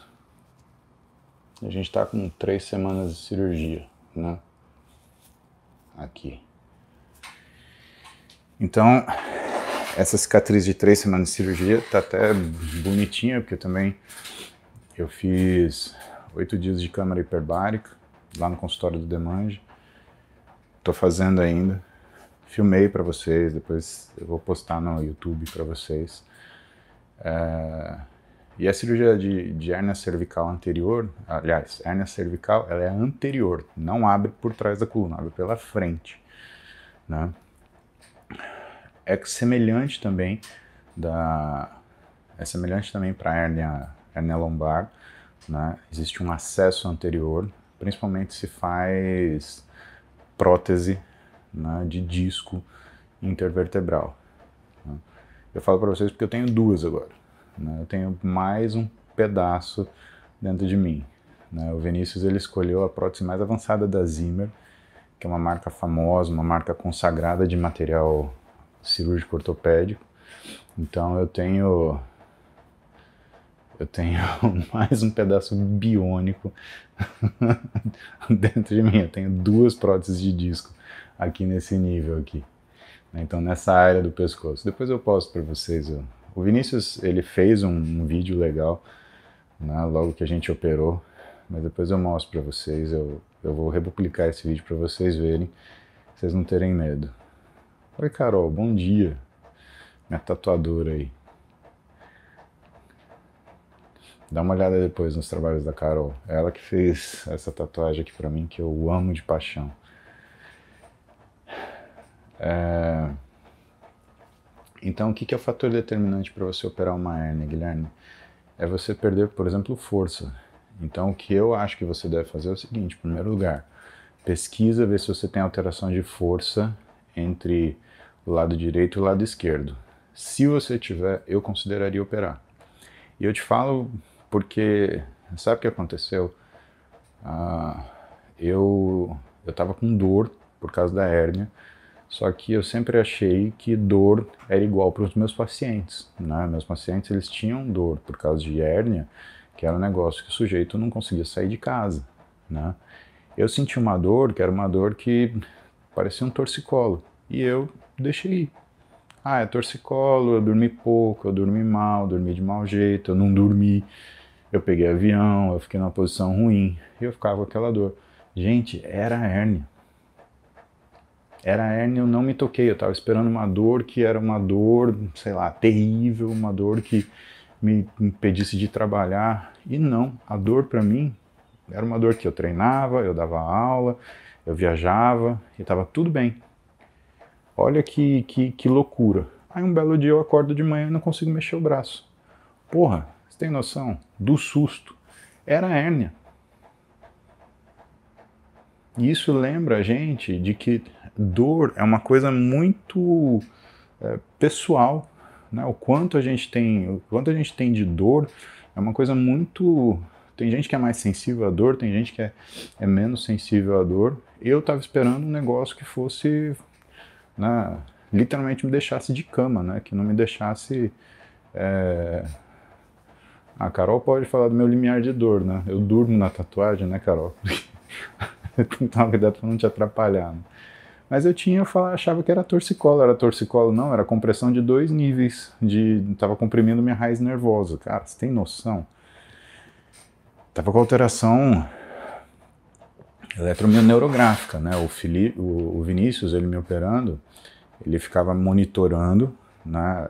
A gente está com 3 semanas de cirurgia, né? Aqui. Então, essa cicatriz de 3 semanas de cirurgia tá até bonitinha, porque também eu fiz 8 dias de câmara hiperbárica lá no consultório do Demange. Tô fazendo ainda. Filmei para vocês, depois eu vou postar no YouTube para vocês. E a cirurgia de hérnia cervical anterior, aliás, hérnia cervical, ela é anterior, não abre por trás da coluna, abre pela frente, né? É semelhante também para a hérnia lombar, né? Existe um acesso anterior, principalmente se faz prótese, né, de disco intervertebral. Né? Eu falo para vocês porque eu tenho 2 agora. Né? Eu tenho mais um pedaço dentro de mim. Né? O Vinícius ele escolheu a prótese mais avançada da Zimmer, que é uma marca famosa, uma marca consagrada de material cirúrgico ortopédico. Então eu tenho mais um pedaço biônico dentro de mim. Eu tenho 2 próteses de disco aqui nesse nível aqui. Então nessa área do pescoço. Depois eu posto para vocês. O Vinícius ele fez um vídeo legal, né, logo que a gente operou, mas depois eu mostro para vocês. Eu vou republicar esse vídeo para vocês verem, vocês não terem medo. Oi Carol, bom dia. Minha tatuadora aí. Dá uma olhada depois nos trabalhos da Carol. É ela que fez essa tatuagem aqui pra mim, que eu amo de paixão. Então, o que é o fator determinante para você operar uma hérnia, Guilherme? É você perder, por exemplo, força. Então, o que eu acho que você deve fazer é o seguinte: em primeiro lugar, pesquisa, ver se você tem alteração de força entre o lado direito e o lado esquerdo. Se você tiver, eu consideraria operar. E eu te falo porque, sabe o que aconteceu? Eu estava com dor por causa da hérnia, só que eu sempre achei que dor era igual para os meus pacientes, né? Meus pacientes eles tinham dor por causa de hérnia, que era um negócio que o sujeito não conseguia sair de casa, né? Eu senti uma dor que era uma dor que parecia um torcicolo, e eu deixei ir. É torcicolo, eu dormi pouco, eu dormi mal, dormi de mau jeito, eu não dormi, eu peguei avião, eu fiquei numa posição ruim, e eu ficava com aquela dor. Gente, era hérnia. Era hérnia, eu não me toquei, eu estava esperando uma dor que era uma dor, sei lá, terrível, uma dor que me impedisse de trabalhar, e não, a dor para mim era uma dor que eu treinava, eu dava aula, eu viajava, e estava tudo bem. Olha que loucura. Aí um belo dia eu acordo de manhã e não consigo mexer o braço. Porra, você tem noção? Do susto. Era hérnia. E isso lembra a gente de que dor é uma coisa muito pessoal, né? O quanto a gente tem de dor é uma coisa muito. Tem gente que é mais sensível à dor, tem gente que é menos sensível à dor. Eu estava esperando um negócio que fosse, né, literalmente me deixasse de cama, né? Que não me deixasse. A Carol pode falar do meu limiar de dor, né? Eu durmo na tatuagem, né, Carol? Eu tenho que tomar cuidado para não te atrapalhar. Né? Mas achava que era torcicolo não, era compressão de 2 níveis, tava comprimindo minha raiz nervosa. Cara, você tem noção? Tava com alteração eletroneurográfica, né? O Vinícius, ele me operando, ele ficava monitorando, né?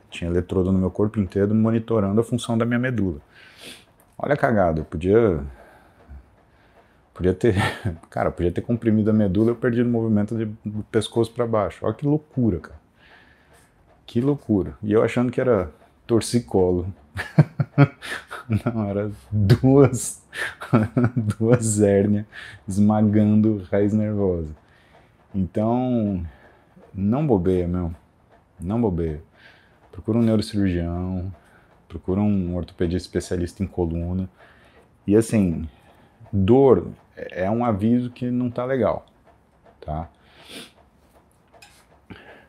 Tinha eletrodo no meu corpo inteiro, monitorando a função da minha medula. Olha a cagada, podia ter, cara, podia ter comprimido a medula, eu perdi o movimento do pescoço para baixo. Olha que loucura, cara. Que loucura. E eu achando que era torcicolo. Não, era duas hérnias esmagando raiz nervosa. Então, não bobeia, meu. Não bobeia. Procura um neurocirurgião, procura um ortopedista especialista em coluna. E assim, dor é um aviso que não tá legal, tá?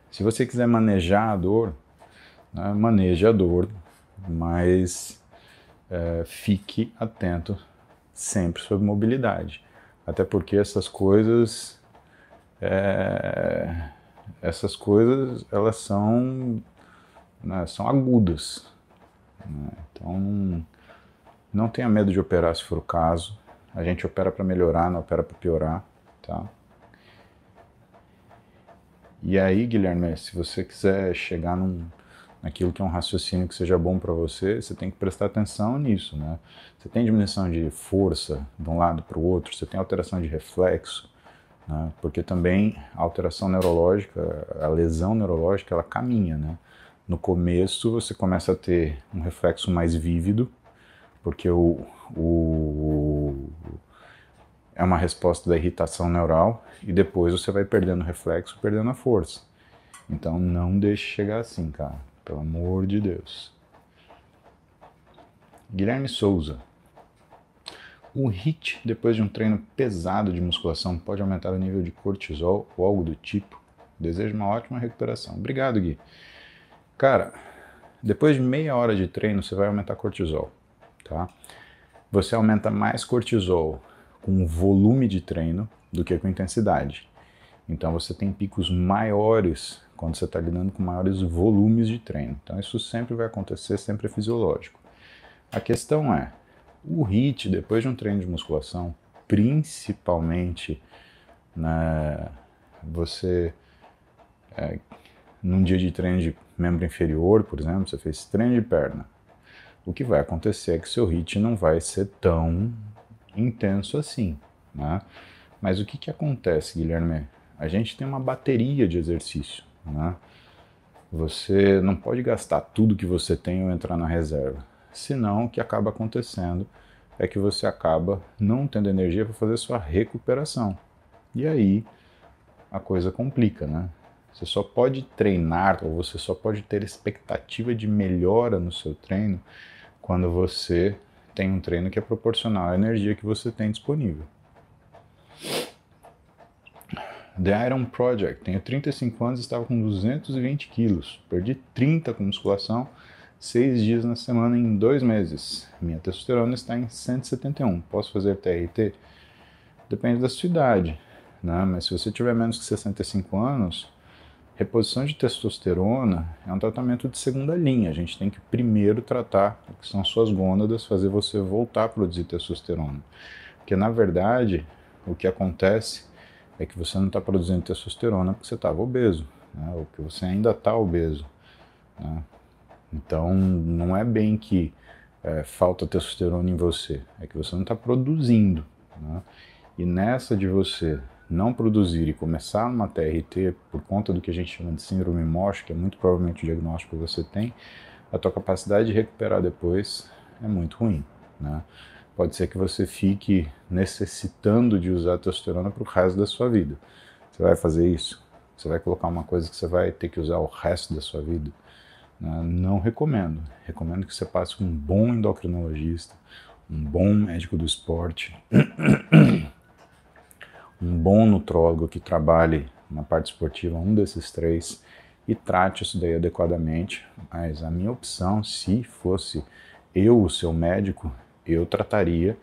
Se você quiser manejar a dor, né, maneje a dor, mas fique atento sempre sobre mobilidade. Até porque essas coisas elas são, né, são agudas. Né? Então não tenha medo de operar se for o caso. A gente opera para melhorar, não opera para piorar. Tá? E aí, Guilherme, se você quiser chegar naquilo que é um raciocínio que seja bom para você, você tem que prestar atenção nisso, né? Você tem diminuição de força de um lado para o outro, você tem alteração de reflexo, né? Porque também a alteração neurológica, a lesão neurológica, ela caminha, né? No começo você começa a ter um reflexo mais vívido, porque é uma resposta da irritação neural, e depois você vai perdendo o reflexo, perdendo a força. Então não deixe chegar assim, cara. Pelo amor de Deus. Guilherme Souza. O HIIT, depois de um treino pesado de musculação, pode aumentar o nível de cortisol ou algo do tipo? Desejo uma ótima recuperação. Obrigado, Gui. Cara, depois de meia hora de treino, você vai aumentar cortisol, tá? Você aumenta mais cortisol com volume de treino do que com intensidade. Então você tem picos maiores quando você está lidando com maiores volumes de treino. Então isso sempre vai acontecer, sempre é fisiológico. A questão é, o HIIT, depois de um treino de musculação, principalmente você, num dia de treino de membro inferior, por exemplo, você fez treino de perna, o que vai acontecer é que seu HIIT não vai ser tão intenso assim, né? Mas o que acontece, Guilherme? A gente tem uma bateria de exercício, né? Você não pode gastar tudo que você tem ou entrar na reserva. Senão, o que acaba acontecendo é que você acaba não tendo energia para fazer sua recuperação. E aí a coisa complica, né? Você só pode treinar, ou você só pode ter expectativa de melhora no seu treino quando você tem um treino que é proporcional à energia que você tem disponível. The Iron Project. Tenho 35 anos e estava com 220 quilos. Perdi 30 com musculação, 6 dias na semana em 2 meses. Minha testosterona está em 171. Posso fazer TRT? Depende da sua idade, né? Mas se você tiver menos que 65 anos, reposição de testosterona é um tratamento de segunda linha. A gente tem que primeiro tratar o que são suas gônadas, fazer você voltar a produzir testosterona. Porque, na verdade, o que acontece é que você não está produzindo testosterona porque você estava obeso, né? Ou que você ainda está obeso, né? Então, não é bem que falta testosterona em você, é que você não está produzindo, né? E nessa de você não produzir e começar uma TRT por conta do que a gente chama de síndrome MOSH, que é muito provavelmente o diagnóstico que você tem, a tua capacidade de recuperar depois é muito ruim, né? pode ser que você fique necessitando de usar testosterona para o resto da sua vida. Você vai fazer isso? Você vai colocar uma coisa que você vai ter que usar o resto da sua vida? Não recomendo. Recomendo que você passe com um bom endocrinologista, um bom médico do esporte, um bom nutrólogo que trabalhe na parte esportiva, um desses três, e trate isso daí adequadamente. Mas a minha opção, se fosse eu o seu médico, eu trataria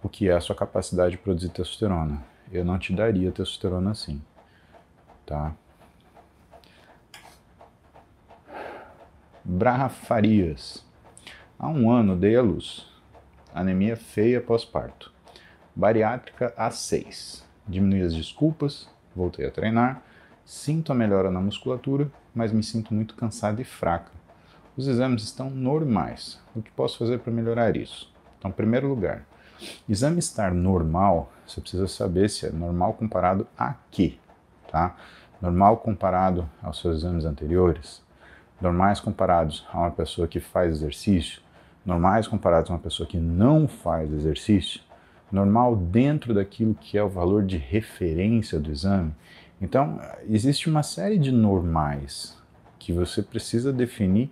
o que é a sua capacidade de produzir testosterona. Eu não te daria testosterona assim, tá? Braha Farias. Há um ano dei à luz. Anemia feia pós-parto. Bariátrica A6. Diminui as desculpas, voltei a treinar, sinto a melhora na musculatura, mas me sinto muito cansada e fraca. Os exames estão normais. O que posso fazer para melhorar isso? Então, em primeiro lugar, exame estar normal, você precisa saber se é normal comparado a quê, tá? Normal comparado aos seus exames anteriores, normais comparados a uma pessoa que faz exercício, normais comparados a uma pessoa que não faz exercício, normal dentro daquilo que é o valor de referência do exame. Então, existe uma série de normais que você precisa definir,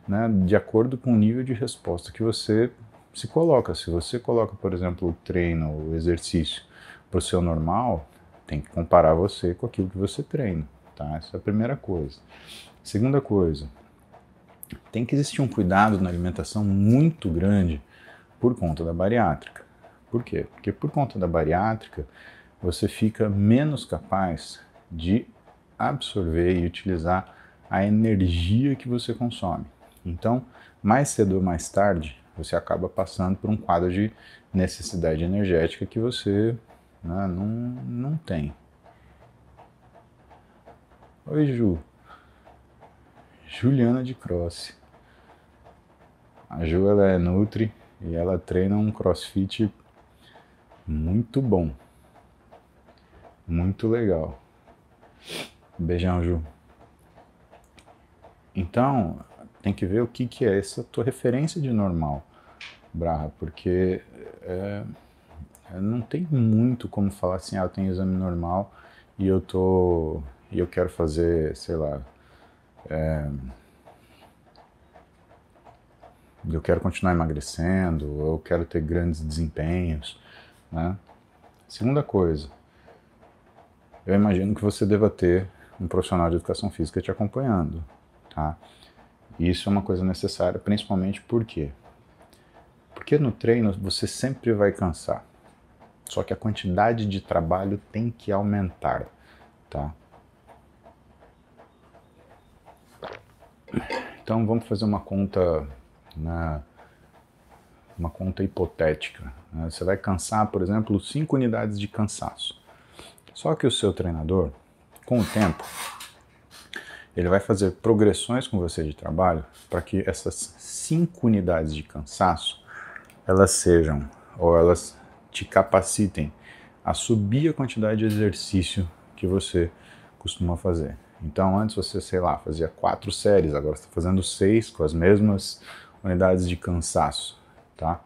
né, de acordo com o nível de resposta que você se coloca. Se você coloca, por exemplo, o treino, o exercício para o seu normal, tem que comparar você com aquilo que você treina, tá? Essa é a primeira coisa. Segunda coisa, tem que existir um cuidado na alimentação muito grande por conta da bariátrica. Por quê? Porque por conta da bariátrica, você fica menos capaz de absorver e utilizar a energia que você consome. Então, mais cedo ou mais tarde, você acaba passando por um quadro de necessidade energética que você, né, não tem. Oi, Ju. Juliana de Cross. A Ju, ela é nutri e ela treina um crossfit muito bom. Muito legal. Beijão, Ju. Então, tem que ver o que é essa tua referência de normal, Braha, porque não tem muito como falar assim, eu tenho exame normal e eu quero fazer, sei lá, eu quero continuar emagrecendo, eu quero ter grandes desempenhos, né? Segunda coisa, eu imagino que você deva ter um profissional de educação física te acompanhando, tá? Isso é uma coisa necessária, principalmente por quê? Porque no treino você sempre vai cansar, só que a quantidade de trabalho tem que aumentar, tá? Então vamos fazer uma conta, uma conta hipotética. Né? Você vai cansar, por exemplo, 5 unidades de cansaço. Só que o seu treinador, com o tempo, ele vai fazer progressões com você de trabalho para que essas 5 unidades de cansaço, elas sejam, ou elas te capacitem a subir a quantidade de exercício que você costuma fazer. Então antes você, sei lá, fazia 4 séries, agora você está fazendo 6 com as mesmas unidades de cansaço, tá?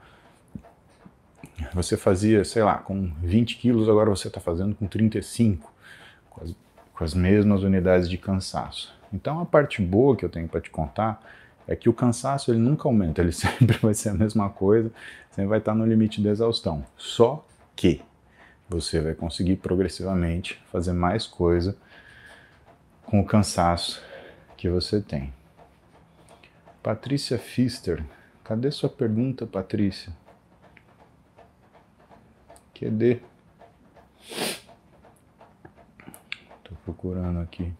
Você fazia, sei lá, com 20 quilos, agora você está fazendo com 35, com as mesmas unidades de cansaço. Então a parte boa que eu tenho para te contar é que o cansaço ele nunca aumenta, ele sempre vai ser a mesma coisa, sempre vai estar no limite da exaustão. Só que você vai conseguir progressivamente fazer mais coisa com o cansaço que você tem. Patrícia Pfister, cadê sua pergunta, Patrícia? Cadê? Tô procurando aqui.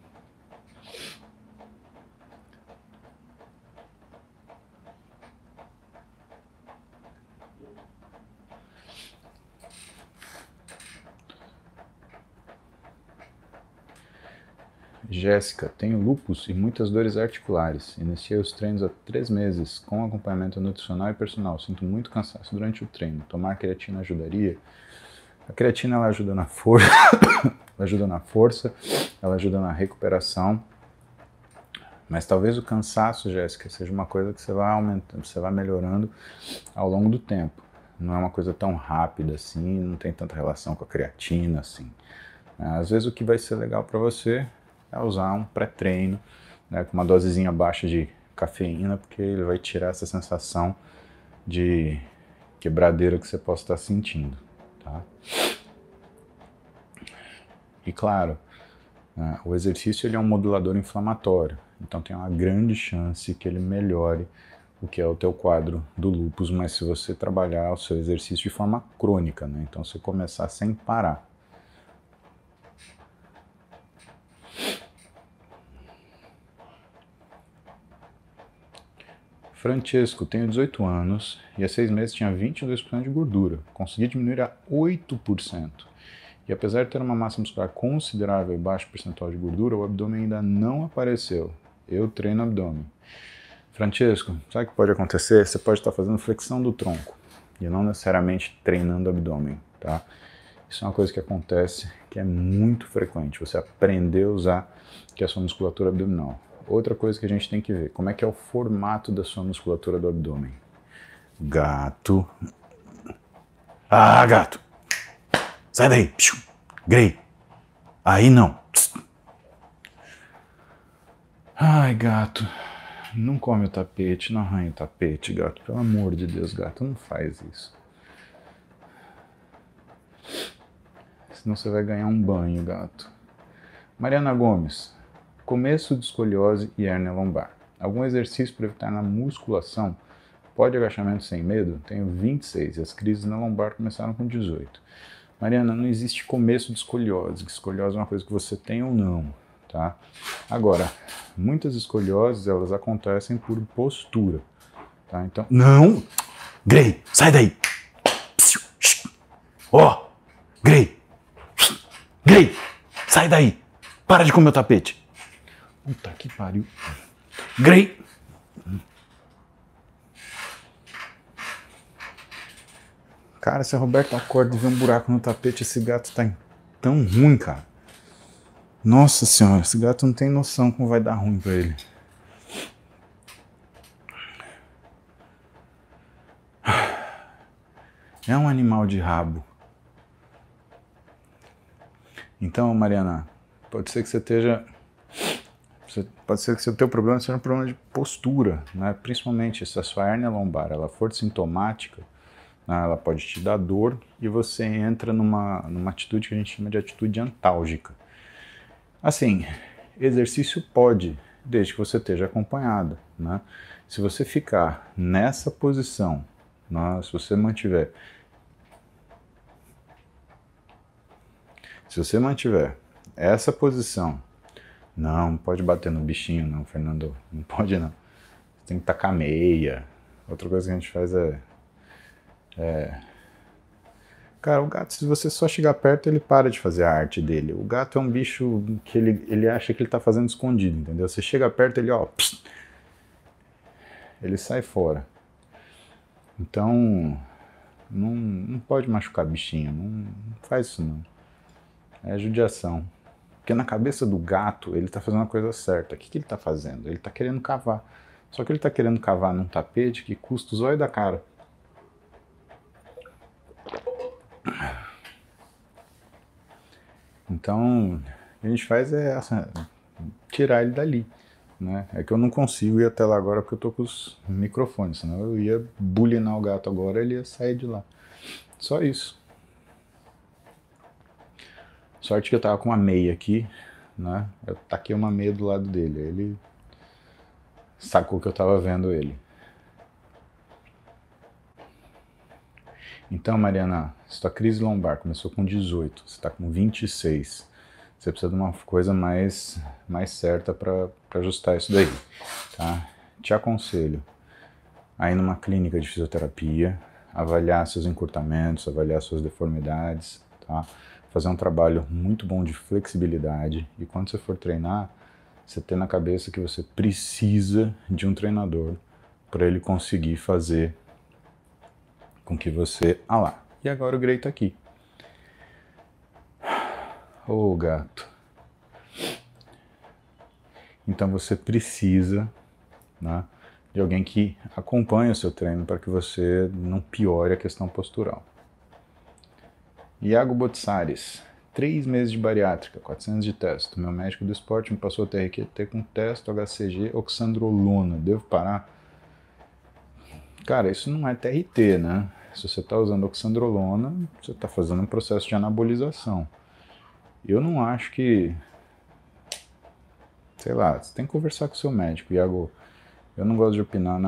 Jéssica, tenho lúpus e muitas dores articulares. Iniciei os treinos há 3 meses, com acompanhamento nutricional e personal. Sinto muito cansaço durante o treino. Tomar creatina ajudaria? A creatina ela ajuda na força, ela ajuda na recuperação. Mas talvez o cansaço, Jéssica, seja uma coisa que você vai aumentando, você vai melhorando ao longo do tempo. não é uma coisa tão rápida assim, não tem tanta relação com a creatina assim. Às vezes o que vai ser legal para você é usar um pré-treino, né, com uma dosezinha baixa de cafeína, porque ele vai tirar essa sensação de quebradeira que você possa estar sentindo, tá? E claro, o exercício ele é um modulador inflamatório, então tem uma grande chance que ele melhore o que é o teu quadro do lúpus, mas se você trabalhar o seu exercício de forma crônica, né? Então se começar sem parar. Francesco, tenho 18 anos e há 6 meses tinha 22% de gordura. Consegui diminuir a 8%. E apesar de ter uma massa muscular considerável e baixo percentual de gordura, o abdômen ainda não apareceu. Eu treino abdômen. Francesco, sabe o que pode acontecer? Você pode estar fazendo flexão do tronco e não necessariamente treinando abdômen, tá? Isso é uma coisa que acontece, que é muito frequente. Você aprender a usar que é a sua musculatura abdominal. Outra coisa que a gente tem que ver, como é que é o formato da sua musculatura do abdômen. Gato. Ah, gato. Sai daí. Grey. Aí não. Ai, gato. Não come o tapete, não arranha o tapete, gato. Pelo amor de Deus, gato, não faz isso. Senão você vai ganhar um banho, gato. Mariana Gomes. Começo de escoliose e hérnia lombar. Algum exercício para evitar na musculação? Pode agachamento sem medo? Tenho 26 e as crises na lombar começaram com 18. Mariana, não existe começo de escoliose. Escoliose é uma coisa que você tem ou não, tá? Agora, muitas escolioses, elas acontecem por postura, tá? Então, não! Grey, sai daí! Ó! Oh, Grey! Grey, sai daí! Para de comer o tapete! Puta que pariu! Grey! Cara, se a Roberta acorda e vê um buraco no tapete, esse gato tá tão ruim, cara. Nossa senhora, esse gato não tem noção como vai dar ruim pra ele. É um animal de rabo. Então, Mariana, pode ser que você esteja... Pode ser que o teu problema seja um problema de postura, né? Principalmente se a sua hérnia lombar ela for sintomática, né? Ela pode te dar dor e você entra numa atitude que a gente chama de atitude antálgica. Assim, exercício pode, desde que você esteja acompanhado, né? Se você ficar nessa posição, né? Se você mantiver essa posição, não pode bater no bichinho não, Fernando, não pode não. Você tem que tacar meia. Outra coisa que a gente faz Cara, o gato, se você só chegar perto, ele para de fazer a arte dele. O gato é um bicho que ele acha que ele tá fazendo escondido, entendeu? Você chega perto, ele, ó, pss, ele sai fora. Então, não pode machucar bichinho, não faz isso não. É judiação. Porque na cabeça do gato, ele tá fazendo a coisa certa. O que ele tá fazendo? Ele tá querendo cavar. Só que ele tá querendo cavar num tapete que custa o zóio da cara. Então, o que a gente faz é tirar ele dali, né? É que eu não consigo ir até lá agora porque eu tô com os microfones, senão eu ia bulinar o gato agora, ele ia sair de lá. Só isso. Sorte que eu tava com uma meia aqui, né? Eu taquei uma meia do lado dele, ele sacou que eu tava vendo ele. Então, Mariana, sua crise lombar começou com 18, você está com 26. Você precisa de uma coisa mais certa para ajustar isso daí, tá? Te aconselho a ir numa clínica de fisioterapia, avaliar seus encurtamentos, avaliar suas deformidades, tá? Fazer um trabalho muito bom de flexibilidade e quando você for treinar, você ter na cabeça que você precisa de um treinador para ele conseguir fazer com que você... Ah lá, e agora o Grey tá aqui. Ô, gato. Então você precisa, né, de alguém que acompanha o seu treino para que você não piore a questão postural. Iago Botsares, 3 meses de bariátrica, 400 de testo. Meu médico do esporte me passou TRT com testo, HCG, oxandrolona. Devo parar? Cara, isso não é TRT, né? Se você está usando oxandrolona, você está fazendo um processo de anabolização. Eu não acho que... Sei lá, você tem que conversar com o seu médico, Iago. Eu não gosto de opinar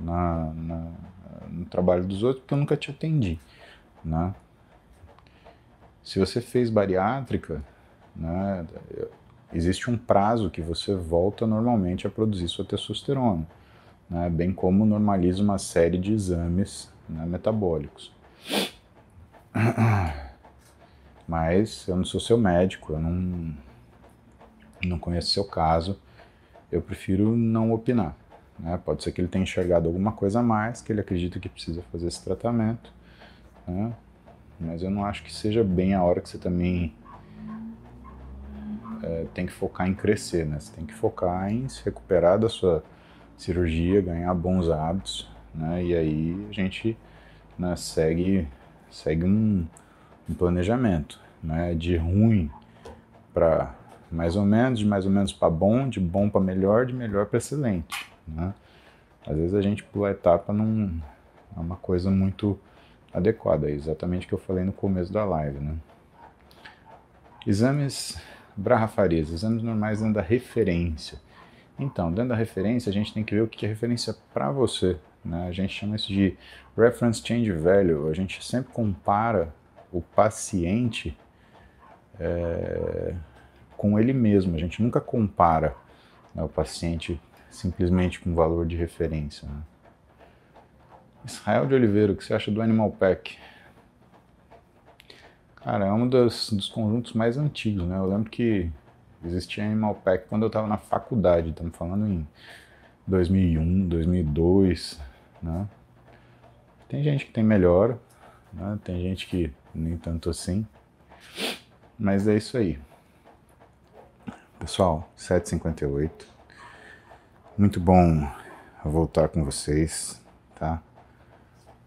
no trabalho dos outros porque eu nunca te atendi, né? Se você fez bariátrica, né, existe um prazo que você volta normalmente a produzir sua testosterona, né, bem como normaliza uma série de exames, né, metabólicos. Mas eu não sou seu médico, eu não conheço seu caso, eu prefiro não opinar. Né? Pode ser que ele tenha enxergado alguma coisa a mais, que ele acredita que precisa fazer esse tratamento, né? Mas eu não acho que seja bem a hora que você também tem que focar em crescer, né? Você tem que focar em se recuperar da sua cirurgia, ganhar bons hábitos, né? E aí a gente, né, segue um planejamento, né? De ruim para mais ou menos, de mais ou menos para bom, de bom para melhor, de melhor para excelente, né? Às vezes a gente pula a etapa não é uma coisa muito adequada, é exatamente o que eu falei no começo da live, né? Exames Braha Farias, exames normais dentro da referência. Então, dentro da referência, a gente tem que ver o que é referência para você, né? A gente chama isso de Reference Change Value. A gente sempre compara o paciente com ele mesmo. A gente nunca compara, né, o paciente simplesmente com valor de referência, né? Israel de Oliveira, o que você acha do Animal Pack? Cara, é um dos conjuntos mais antigos, né? Eu lembro que existia Animal Pack quando eu estava na faculdade, estamos falando em 2001, 2002, né? Tem gente que tem melhor, né? Tem gente que nem tanto assim, mas é isso aí. Pessoal, 7h58, muito bom voltar com vocês, tá?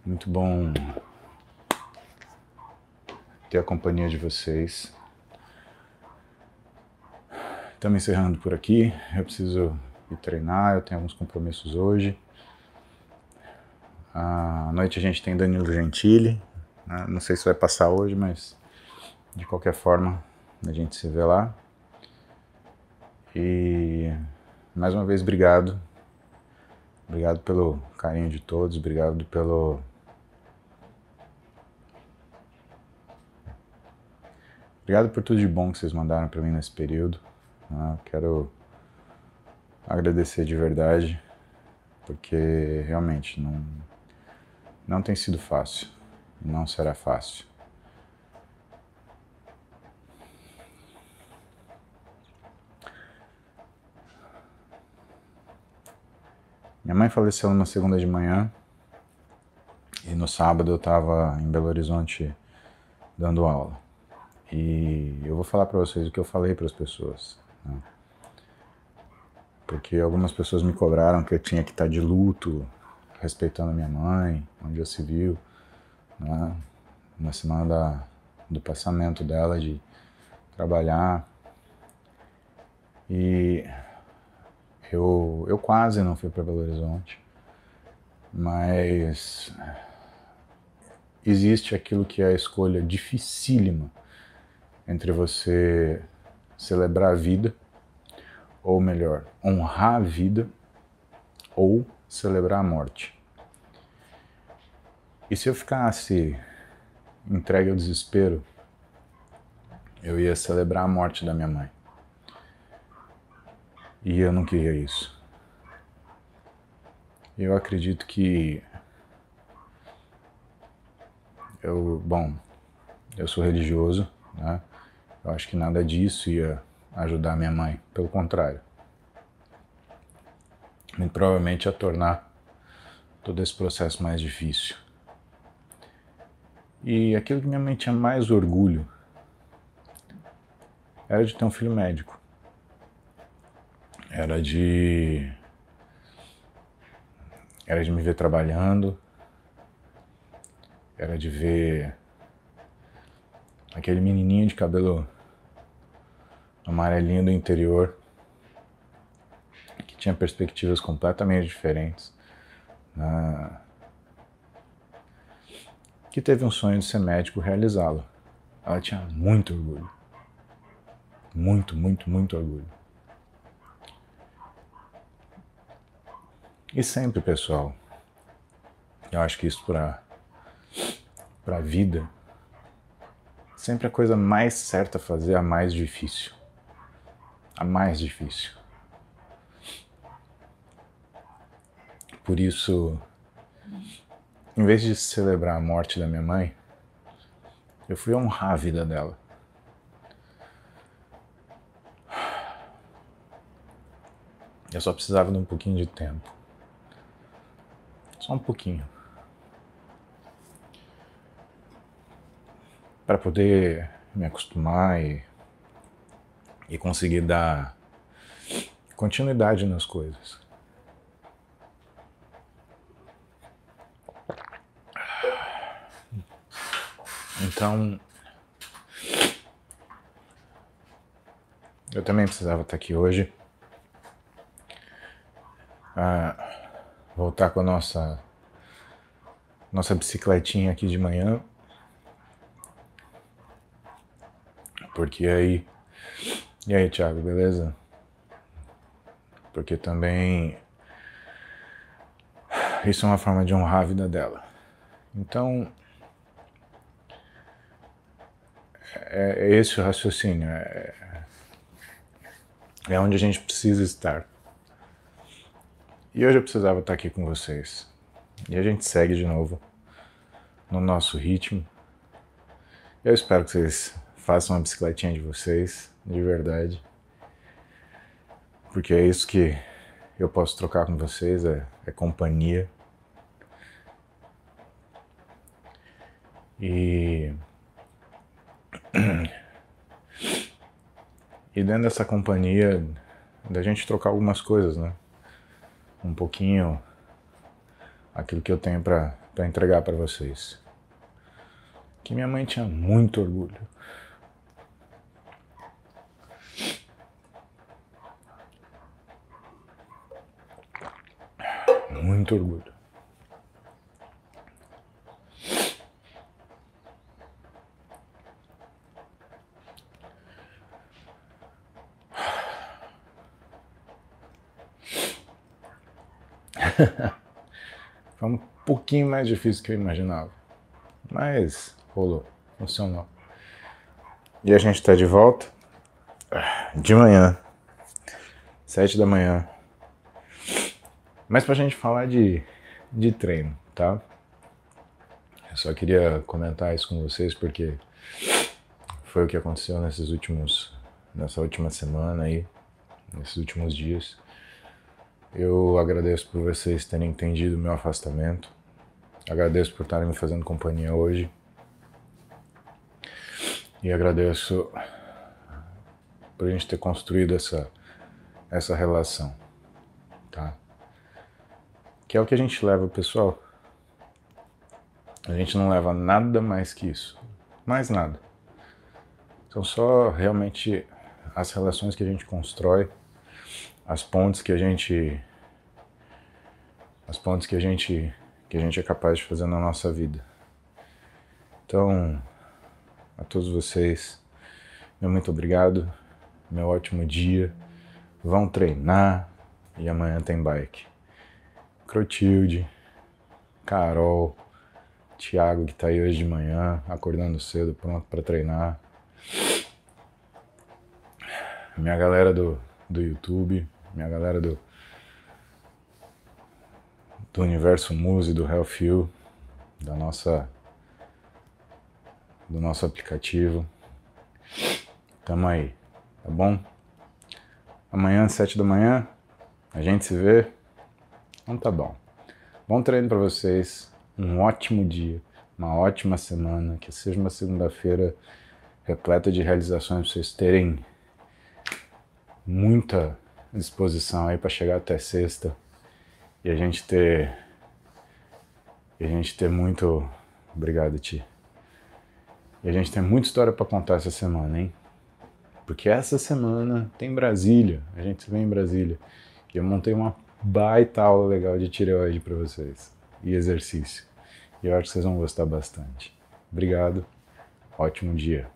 Muito bom ter a companhia de vocês. Estamos encerrando por aqui, eu preciso ir treinar, eu tenho alguns compromissos hoje. À noite a gente tem Danilo Gentili, né? Não sei se vai passar hoje, mas de qualquer forma a gente se vê lá. E mais uma vez, obrigado. Obrigado pelo carinho de todos, obrigado Obrigado por tudo de bom que vocês mandaram para mim nesse período. Quero agradecer de verdade, porque realmente não tem sido fácil, não será fácil. Minha mãe faleceu numa segunda de manhã e no sábado eu estava em Belo Horizonte dando aula. E eu vou falar para vocês o que eu falei para as pessoas, né? Porque algumas pessoas me cobraram que eu tinha que estar de luto, respeitando a minha mãe, onde já se viu, né? Na semana do passamento dela, de trabalhar. E eu quase não fui para Belo Horizonte, mas existe aquilo que é a escolha dificílima entre você celebrar a vida, ou melhor, honrar a vida, ou celebrar a morte. E se eu ficasse entregue ao desespero, eu ia celebrar a morte da minha mãe. E eu não queria isso. Eu acredito que eu sou religioso, né? Eu acho que nada disso ia ajudar minha mãe, pelo contrário. E provavelmente ia tornar todo esse processo mais difícil. E aquilo que minha mãe tinha mais orgulho era de ter um filho médico. Era de era de me ver trabalhando, era de ver aquele menininho de cabelo amarelinho do interior, que tinha perspectivas completamente diferentes, que teve um sonho de ser médico realizá-lo. Ela tinha muito orgulho. Muito, muito, muito orgulho. E sempre, pessoal, eu acho que isso para a vida, sempre a coisa mais certa a fazer é a mais difícil. A mais difícil. Por isso, em vez de celebrar a morte da minha mãe, eu fui honrar a vida dela. Eu só precisava de um pouquinho de tempo. Só um pouquinho. Para poder me acostumar e conseguir dar continuidade nas coisas. Então, eu também precisava estar aqui hoje. Voltar com a nossa bicicletinha aqui de manhã. Porque aí... E aí, Thiago, beleza? Porque também isso é uma forma de honrar a vida dela. Então, é esse o raciocínio. É onde a gente precisa estar. E hoje eu precisava estar aqui com vocês. E a gente segue de novo no nosso ritmo. Eu espero que vocês façam a bicicletinha de vocês, de verdade. Porque é isso que eu posso trocar com vocês, é companhia. E dentro dessa companhia, da gente trocar algumas coisas, né? Um pouquinho aquilo que eu tenho para entregar para vocês. Que minha mãe tinha muito orgulho. Muito orgulho. Foi um pouquinho mais difícil que eu imaginava. Mas rolou, funcionou. E a gente está de volta de manhã, 7 da manhã. Mas pra gente falar de treino, tá? Eu só queria comentar isso com vocês porque foi o que aconteceu nessa última semana aí, nesses últimos dias. Eu agradeço por vocês terem entendido o meu afastamento. Agradeço por estarem me fazendo companhia hoje. E agradeço por a gente ter construído essa relação, tá? Que é o que a gente leva, pessoal. A gente não leva nada mais que isso. Mais nada. São só realmente as relações que a gente constrói, as pontes que a gente é capaz de fazer na nossa vida. Então, a todos vocês, meu muito obrigado, meu ótimo dia. Vão treinar e amanhã tem bike. Crotilde, Carol, Thiago que tá aí hoje de manhã, acordando cedo, pronto para treinar. Minha galera do YouTube, minha galera do Universo Muse, do Health do nosso aplicativo. Tamo aí, tá bom? Amanhã, 7 da manhã, a gente se vê. Então tá bom. Bom treino pra vocês, um ótimo dia, uma ótima semana, que seja uma segunda-feira repleta de realizações pra vocês terem muita disposição aí pra chegar até sexta e a gente ter E a gente tem muito... Obrigado, Ti. E a gente tem muita história para contar essa semana, hein? Porque essa semana tem Brasília, a gente vem em Brasília. E eu montei uma baita aula legal de tireoide para vocês. E exercício. E eu acho que vocês vão gostar bastante. Obrigado, ótimo dia.